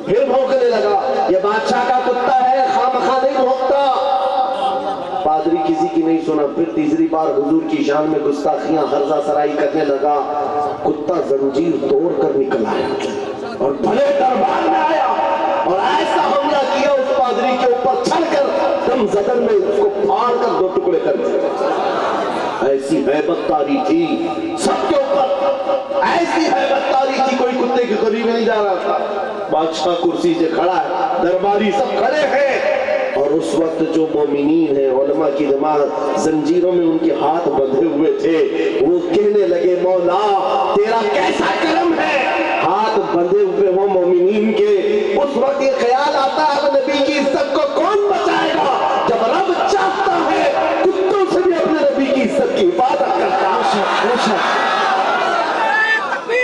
Speaker 1: پھر بھونکنے لگا. یہ بادشاہ کا کتا ہے، خامخواہ نہیں بھونکتا. پادری کسی کی نہیں سنا. پھر تیسری بار حضور کی شان میں گستاخیاں ہرزہ سرائی کرنے لگا. کتا زنجیر توڑ کر نکل آیا اور بڑے دربار میں آیا اور ایسا حملہ کیا اس پادری کے اوپر، چھڑ کر دم زدن میں اس کو پھاڑ کر دو ٹکڑے کر دیا. ایسی ہیبت تاری تھی سب کے اوپر، ایسی ہیبت تاری تھی، کوئی کتے کے قریب نہیں جا رہا تھا. بادشاہ کرسی سے کھڑا ہے، درباری سب کھڑے ہیں، اور اس وقت جو مومنین ہیں، علماء کی جماعت، زنجیروں میں ان کے ہاتھ بندھے ہوئے تھے، وہ کہنے لگے مولا تیرا کیسا کرم ہے، ہاتھ بندھے ہوئے وہ مومنین کے. اس وقت یہ خیال آتا ہے اب نبی کی عزت کو کون بچائے گا؟ جب رب چاہتا ہے کتوں سے بھی اپنے نبی کی عزت کی حفاظت کرتا ہے.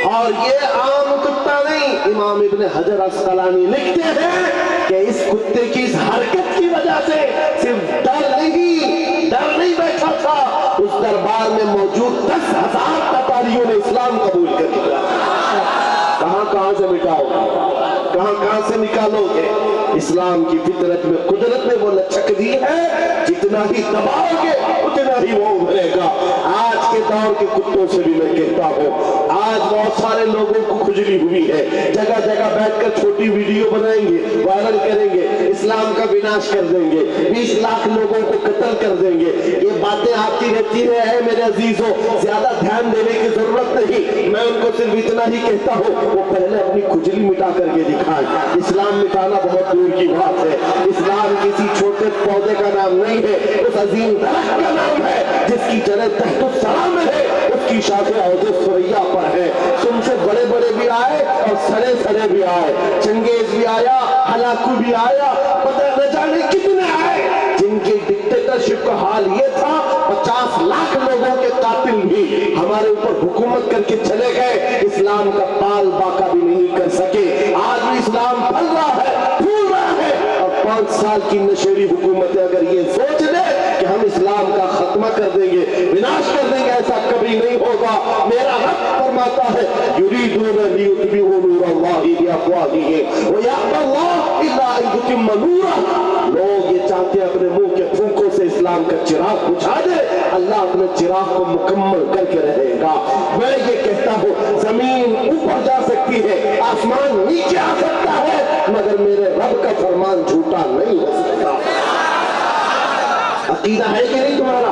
Speaker 1: اور یہ عام کتا نہیں. امام ابن حجر عسقلانی لکھتے ہیں کہ اس کتے کی اس حرکت کی وجہ سے صرف ڈر نہیں بیٹھا تھا، اس دربار میں موجود 10,000 تتاریوں نے اسلام قبول کر لیا. کہاں سے مٹاؤ گے، کہاں سے نکالو گے؟ اسلام کی فطرت میں قدرت میں وہ لچک دی ہے، جتنا ہی دباؤ گے اتنا ہی وہ ابھرے گا۔ آج کے دور کے کتوں سے بھی میں کہتا ہوں، آج بہت سارے لوگوں کو کھجلی ہوئی ہے، جگہ جگہ بیٹھ کر چھوٹی ویڈیو بنائیں گے، وائرل کریں گے، اسلام کا وناش کر دیں گے، 20 لاکھ لوگوں کو قتل کر دیں گے۔ یہ باتیں آتی رہتی ہے، اے میرے عزیزوں زیادہ دھیان دینے کی ضرورت نہیں، میں ان کو صرف اتنا ہی کہتا ہوں وہ پہلے اپنی کھجلی مٹا کر کے دکھائیں۔ اسلام مٹانا بہت دور کی بات ہے، اسلام کسی چھوٹے پودے کا نام نہیں ہے، اس عظیم درخت کا نام ہے جس کی جڑیں تحت الثری میں ہے، اس کی شاخیں عود ثریا پر ہے۔ تم سے بڑے بڑے بھی آئے اور سڑے سڑے بھی آئے، چنگیز بھی آیا، ہلاکو بھی آیا، پتہ نہ جانے کتنے آئے جن کی ڈکٹیٹرشپ کا حال یہ تھا 50 لاکھ لوگوں کے قاتل بھی ہمارے اوپر حکومت کر کے چلے گئے، اسلام کا پال باقا بھی نہیں کر سکے۔ آج بھی اسلام پھل رہا ہے، پھول رہا ہے، اور 5 سال کی نشیری حکومتیں اگر یہ سوچ لے کہ ہم اسلام کا خاتمہ کر دیں گے، وناش کر دیں گے، ایسا کبھی نہیں ہوگا۔ میرا رب فرماتا ہے یریدون لیطفئوا نور اللہ بافواہہم ویأبی اللہ الا ان یتم نورہ۔ لوگ یہ چاہتے ہیں اپنے منہ کے پھونکوں سے اسلام کا چراغ بجھا دے، اللہ اپنے چراغ کو مکمل کر کے رہے گا۔ میں یہ کہتا ہوں زمین اوپر جا سکتی ہے، آسمان نیچے آ سکتا ہے، مگر میرے رب کا فرمان جھوٹا نہیں ہو سکتا۔ عقیدہ ہے کہ نہیں تمہارا؟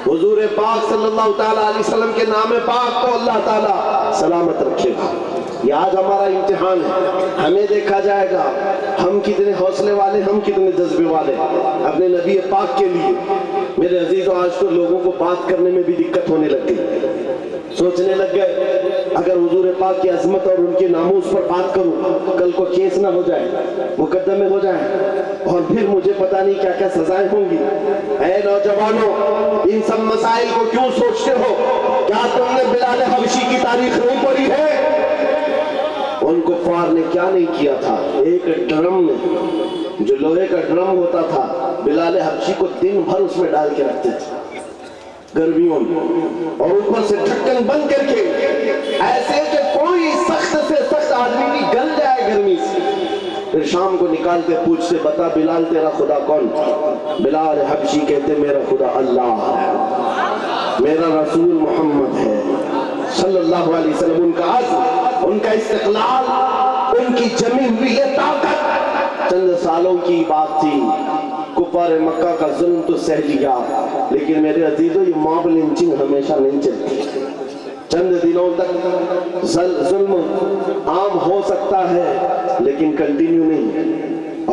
Speaker 1: حضور پاک صلی اللہ تعالیٰ علیہ وسلم کے نام پاک کو اللہ تعالیٰ سلامت رکھے گا۔ یہ آج ہمارا امتحان ہے، ہمیں دیکھا جائے گا ہم کتنے حوصلے والے، ہم کتنے جذبے والے اپنے نبی پاک کے لیے۔ میرے عزیزوں آج تو لوگوں کو بات کرنے میں بھی دقت ہونے لگ گئی، سوچنے لگ گئے اگر حضور پاک کی عظمت اور ان کے ناموس پر بات کروں کل کو کیس نہ ہو جائے، مقدمے ہو جائیں، اور پھر مجھے پتہ نہیں کیا کیا سزائیں ہوں گی۔ اے نوجوانوں، ان سب مسائل کو کیوں سوچتے ہو؟ کیا تم نے بلال حبشی کی تاریخ نہیں پڑھی ہے؟ ان کفار نے کیا نہیں کیا تھا؟ ایک ڈرم میں جو لوہے کا ڈرم ہوتا تھا، بلال حبشی کو دن بھر اس میں ڈال کے رکھتے تھے گرمیوں میں، اور اوپر سے ڈھکن بند کر کے، ایسے کہ کوئی سخت سے سخت آدمی بھی گل جائے گرمی سے۔ پھر شام کو نکالتے پوچھتے بتا بلال تیرا خدا کون؟ بلال حبشی کہتے میرا خدا اللہ ہے، میرا رسول محمد ہے صلی اللہ علیہ وسلم۔ ان کا عزم، ان کا استقلال، ان کی جمی ہوئی یہ طاقت چند سالوں کی بات تھی۔ کفار مکہ کا ظلم تو سہ لیا، لیکن میرے عزیزوں یہ موب لنچنگ ہمیشہ نہیں چلتی، چند دنوں تک ظلم عام ہو سکتا ہے لیکن کنٹینیو نہیں۔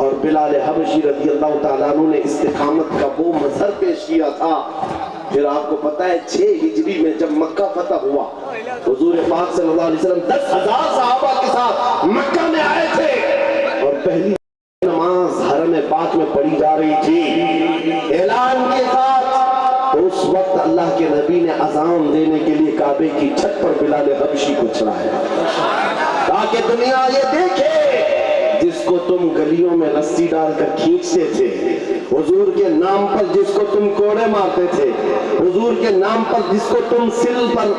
Speaker 1: اور بلال حبشی رضی اللہ تعالیٰ عنہ نے استقامت کا وہ مظہر پیش کیا تھا۔ پھر آپ کو پتا ہے 6 ہجری میں جب مکہ فتح ہوا، حضور پاک صلی اللہ علیہ وسلم 10,000 صحابہ کے ساتھ مکہ میں آئے تھے، اور پہلی نماز حرم پاک میں پڑھی جا رہی تھی اعلان کے ساتھ۔ تو اس وقت اللہ کے نبی نے اذان دینے کے لیے کعبے کی چھت پر بلال حبشی کو چڑھایا تاکہ دنیا یہ دیکھے جس کو تم گلیوں میں رسی ڈال کر کھینچتے تھے، حضور کے نام پر جس کو تم کوڑے مارتے تھے، حضور کے نام پر جس کو تم سل پر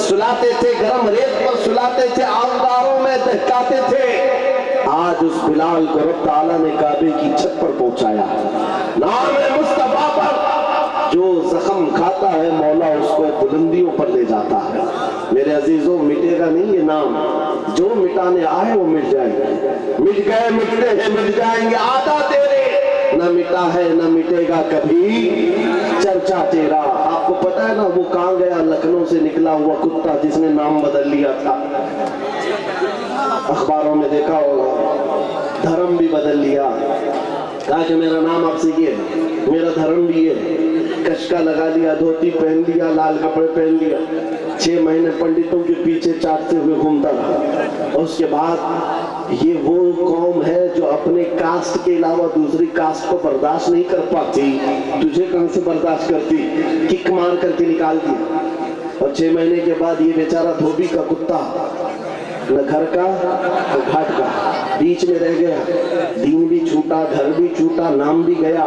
Speaker 1: سلاتے تھے، گرم ریت پر سلاتے تھے، آنگاروں میں دہکاتے تھے، آج اس بلال کو رب تعالیٰ نے کعبے کی چھت پر پہنچایا۔ نام مصطفیٰ پر جو زخم کھاتا ہے مولا اس کو بلندیوں پر لے جاتا ہے۔ میرے عزیزوں مٹے گا نہیں یہ نام، جو مٹانے آئے وہ مٹ جائیں گے، مٹ گئے مٹتے ہیں مٹ جائیں گے، آدھا تیرے نہ مٹا ہے نہ مٹے گا کبھی چرچا تیرا۔ آپ کو پتا ہے نا وہ کہاں گیا؟ لکھنؤ سے نکلا ہوا کتا جس نے نام بدل لیا تھا، اخباروں میں دیکھا ہوگا، دھرم بھی بدل لیا، کہا کہ میرا نام آپ سے یہ ہے، میرا دھرم بھی یہ ہے، کشکا لگا لیا، دھوتی پہن لیا، لال کپڑے پہن لیا، 6 مہینے پنڈتوں کے پیچھے چاٹتے ہوئے گھومتا رہا۔ اور اس کے بعد یہ وہ قوم ہے جو اپنے کاسٹ کے علاوہ دوسری کاسٹ کو برداشت نہیں کر پاتی، تجھے کہاں سے برداشت کرتی؟ کک مار کر کے نکال دیا۔ اور 6 مہینے کے بعد یہ بیچارہ دھوبی کا کتا، نہ گھر کا نہ گھاٹ کا، بیچ میں رہ گیا، دین بھی چھوٹا، گھر بھی چھوٹا، نام بھی گیا،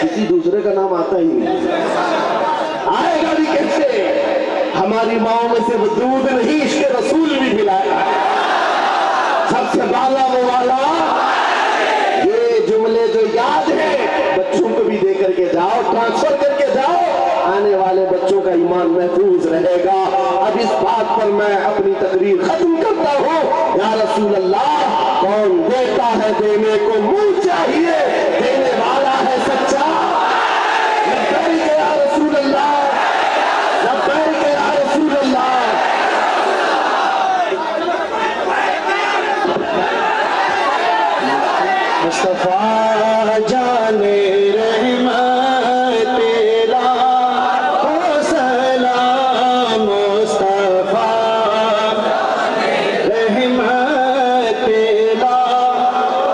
Speaker 1: کسی دوسرے کا نام آتا ہی نہیں. آئے گا بھی کیسے؟ ہماری ماؤں میں صرف دودھ نہیں عشق رسول بھی ملایا. سب سے بالا وہ والا. یہ جملے جو یاد ہیں بچوں کو بھی دے کر کے جاؤ, ٹرانسفر کر کے جاؤ, آنے والے بچوں کا ایمان محفوظ رہے گا. اب اس بات پر میں اپنی تقریر ختم کرتا ہوں. یا رسول اللہ, کون دیتا ہے دینے کو منہ چاہیے, دینے والا ہے سچا. لبیک یا رسول اللہ, لبیک یا رسول اللہ.
Speaker 2: مصطفیٰ جانے رحمت تیرا ہو سلام. مصطفیٰ رحمت تیرا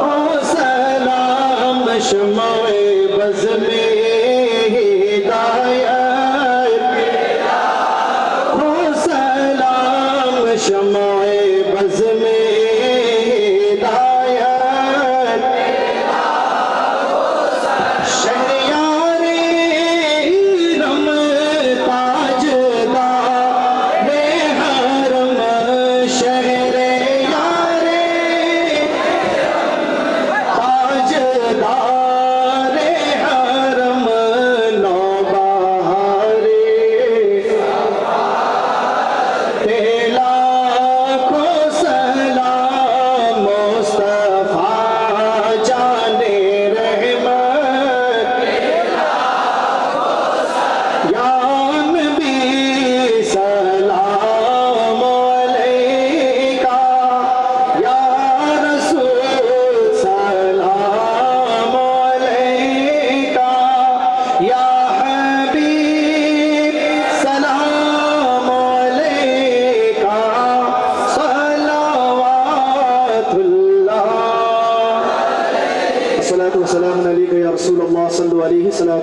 Speaker 2: ہو سلام. شمع بز میں ہدایت ہو سلام. شمع بز میں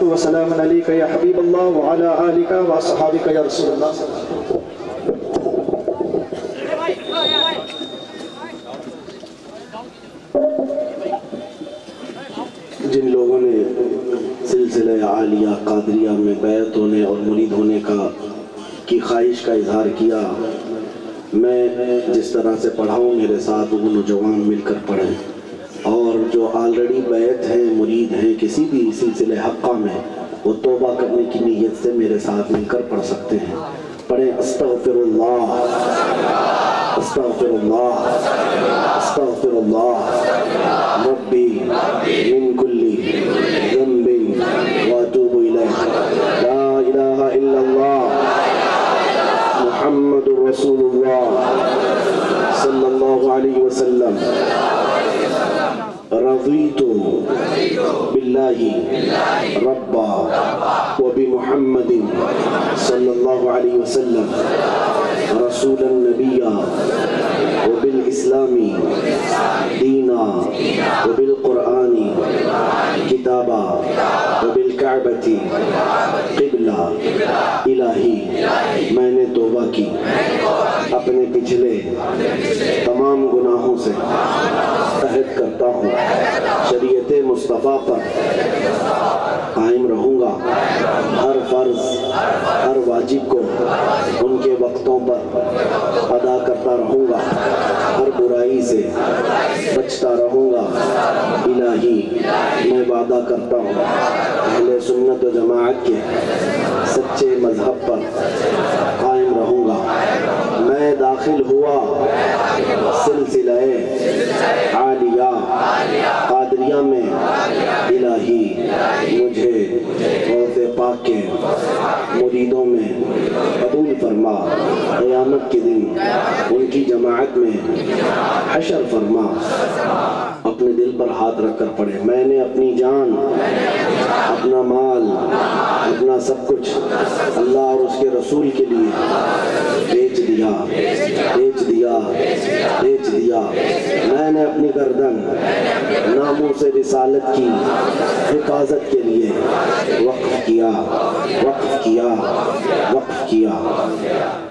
Speaker 2: وسلام علیک یا حبیب اللہ وعلی آلک واصحابک یا رسول اللہ.
Speaker 1: جن لوگوں نے سلسلہ عالیہ قادریہ میں بیعت ہونے اور مرید ہونے کی خواہش کا اظہار کیا, میں جس طرح سے پڑھاؤں میرے ساتھ وہ نوجوان مل کر پڑھیں, اور جو آلریڈی بیعت ہیں مرید ہیں کسی بھی سلسلہ حقہ میں, وہ توبہ کرنے کی نیت سے میرے ساتھ مل کر پڑھ سکتے ہیں. پڑھیں استغفر اللہ, استغفر اللہ, استغفر اللہ ربی من کل ذنب واتوب الیہ, لا الہ الا اللہ محمد رسول اللہ صلی اللہ علیہ وسلم. رضیت باللہ ربا وبمحمد صلی اللہ علیہ وسلم رسولا نبیا وبالاسلام دینا وبالقرآن کتابا وبالکعبۃ قبلہ. الہی, میں نے توبہ کی اپنے پچھلے تمام گناہوں سے, عہد کرتا ہوں شریعت مصطفیٰ پر قائم رہوں گا. ہر فرض, ہر واجب کو ان کے وقتوں پر ادا کرتا رہوں گا. ہر برائی سے بچتا رہوں گا. الہی, میں وعدہ کرتا ہوں اہل سنت و جماعت کے سچے مذہب پر قائم رہوں گا. میں داخل ہوا سلسلہ عالیہ قادریہ میں. الہی, مجھے غوث پاک کے مریدوں میں قبول فرما. قیامت کے دن ان کی جماعت میں حشر فرما. اپنے دل پر ہاتھ رکھ کر پڑھے. میں نے اپنی جان, اپنا مال, اپنا سب کچھ اللہ اور اس کے رسول کے لیے بیچ دیا, بیچ دیا, بیچ دیا. میں نے اپنی گردن ناموس رسالت کی حفاظت کے لیے وقف کیا, وقف کیا, وقف کیا.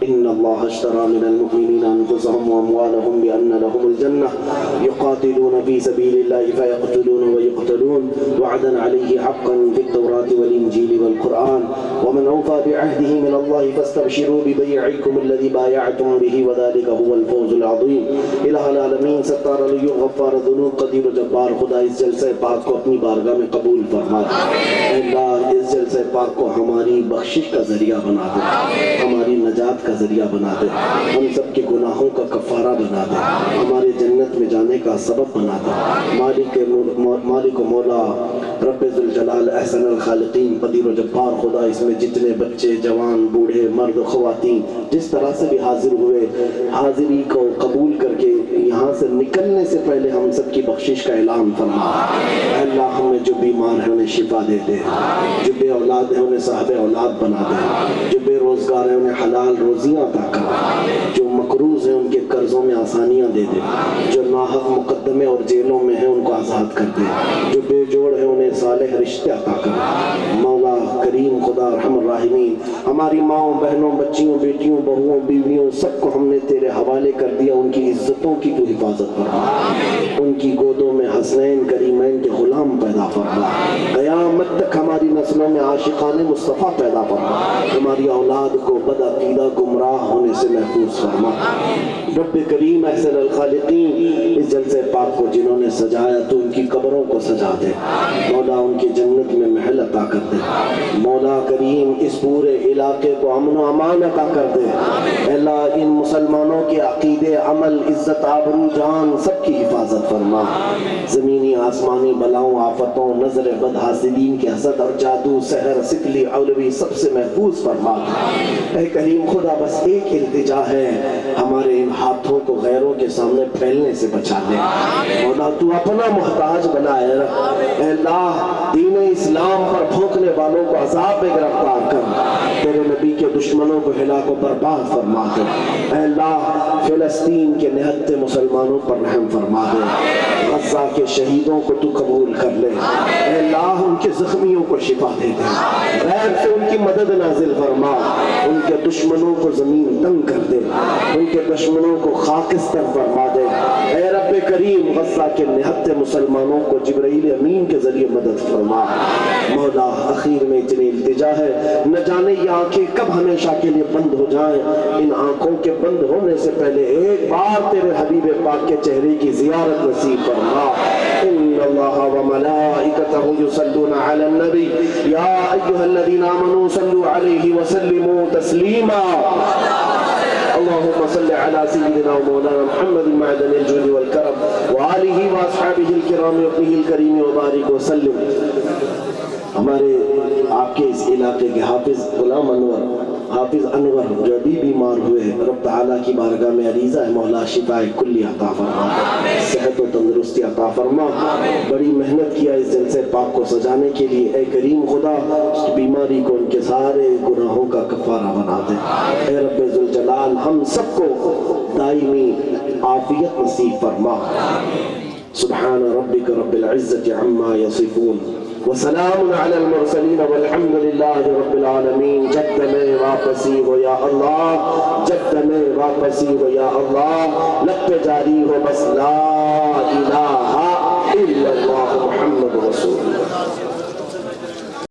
Speaker 1: ان اللہ اشترى من المؤمنین انفسهم واموالهم بان لهم الجنہ یقاتلون فی سبیل
Speaker 3: الله فيقتلون ويقتلون وعدا عليه حقا في التوراة والإنجيل والقرآن ومن أوفى بعهده من الله فاستبشروا ببيعكم الذي بايعتم به وذلك هو الفوز العظيم. الہ العالمین ستار علی غفار ذنوب قدیر و جبار خدا اس جلسہ پاک کو اپنی بارگاہ میں قبول فرما دے. اللہ اس جلسہ پاک کو ہماری بخشش کا ذریعہ بنا دے, ہماری نجات کا ذریعہ بنا دے, ہم سب کے گناہوں کا کفارہ بنا دے, ہمارے جنت میں جانے کا سبب بنا دے. مالک و مولا رب ذوالجلال احسن الخالقین قدیر و جبار خدا اس میں جتنے بچے جوان بوڑھے مرد خواتین جس طرح سے بھی حاضر ہوئے حاضری کو قبول کر کے یہاں سے نکلنے سے پہلے ہم سب کی بخشش کا اعلان فرما. اے اللہ ہمیں جو بیمار ہیں انہیں شفا دے دے, جو بے اولاد ہیں انہیں صاحب اولاد بنا دے, جو بے روزگار ہیں انہیں حلال روزیاں عطا کر, جو مقروض ہیں ان کے قرضوں میں آسانیاں دے دے, جو ناحق مقدمے اور جیلوں میں ہیں ان کو آزاد کر دے, جو بے جوڑ ہیں انہیں صالح رشتے عطا کر. مولا کریم خدا رحم الراحمین ہماری ماؤں بہنوں بچیوں بیٹیوں بہوؤں بیویوں سب کو ہم نے تیرے حوالے کر دیا. ان کی عزتوں کی تو حفاظت فرما, ان کی گودوں میں حسنین کریمین کے غلام پیدا فرما. قیامت تک ہماری نسلوں میں عاشقان مصطفیٰ پیدا فرما. ہماری اولاد کو بدعقیدہ گمراہ ہونے سے محفوظ فرما. رب کریم احسن الخالقین اس جلسے پاک کو جنہوں نے سجایا تو ان کی قبروں کو سجا دے. مولا ان کی جنت میں محل عطا کر دے. مولا کریم اس پورے علاقے کو امن و امان عطا کر دے. اللہ ان مسلمانوں کے عقیدے عمل عزت آبرو جان سب کی حفاظت فرما. زمینی آسمانی بلاؤں آفتوں نظر بد حاسدین کے حسد اور جادو سحر سکلی اولوی سب سے محفوظ فرما. اے کریم خدا بس ایک التجا ہے, ہمارے ان ہاتھوں کو غیروں کے سامنے پھیلنے سے بچا لے. مولا تو اپنا محتاج بنائے رکھ. اے اللہ دین اسلام پر بھونکنے والوں کو عذاب میں گرفتار کر, تیرے نبی کے دشمنوں کو ہلاک و برباد فرما دے. اے اللہ فلسطین کے نہتے مسلمانوں پر رحم فرما دے. غزہ کے شہیدوں کو تو قبول کر لے. اے اللہ ان کے زخمیوں کو شفا دے دے. غیب سے ان کی مدد نازل فرما. ان کے دشمنوں کو زمین تنگ کر دے, ان کے دشمنوں کو خاکستر فرما دے. اے رب کریم غزہ کے نہتے مسلمانوں کو جبرائیل امین کے ذریعے مدد فرما. مولا اخیر میں اتنی التجا ہے, نہ جانے یہ آنکھیں کب ہمیشہ کے لیے بند ہو جائیں. ان آنکھوں کے بند ہونے سے پہلے ایک بار تیرے حبیب پاک کے چہرے کی زیارت نصیب فرما. ان اللہ وملائکتہ یصلون علی النبی یا ایھا الذین آمنوا صلوا علیہ وسلموا تسلیما. اللهم صل على سيدنا ومولانا محمد معدن الجود والكرم وآلہ واصحابہ الکرام وابنہ الکریم وبارک وسلم. ہمارے آپ کے اس علاقے کے حافظ غلام انور حافظ انور جو ابھی بیمار ہوئے ہیں, رب تعالیٰ کی بارگاہ میں عریضہ ہے مولا شفاء کلی عطا فرما, صحت و تندرستی عطا فرما. بڑی محنت کیا اس جلسے پاک کو سجانے کے لیے. اے کریم خدا اس بیماری کو ان کے سارے گناہوں کا کفارہ بنا دے. اے رب ذوالجلال ہم سب کو دائمی عافیت نصیب فرما. سبحان ربک رب العزت عما یصفون وسلام علی المرسلین والحمد للہ رب العالمین. جد میں واپسی ہو یا اللہ, جد میں واپسی ہو یا اللہ, لب پہ جاری ہو بس لا الہ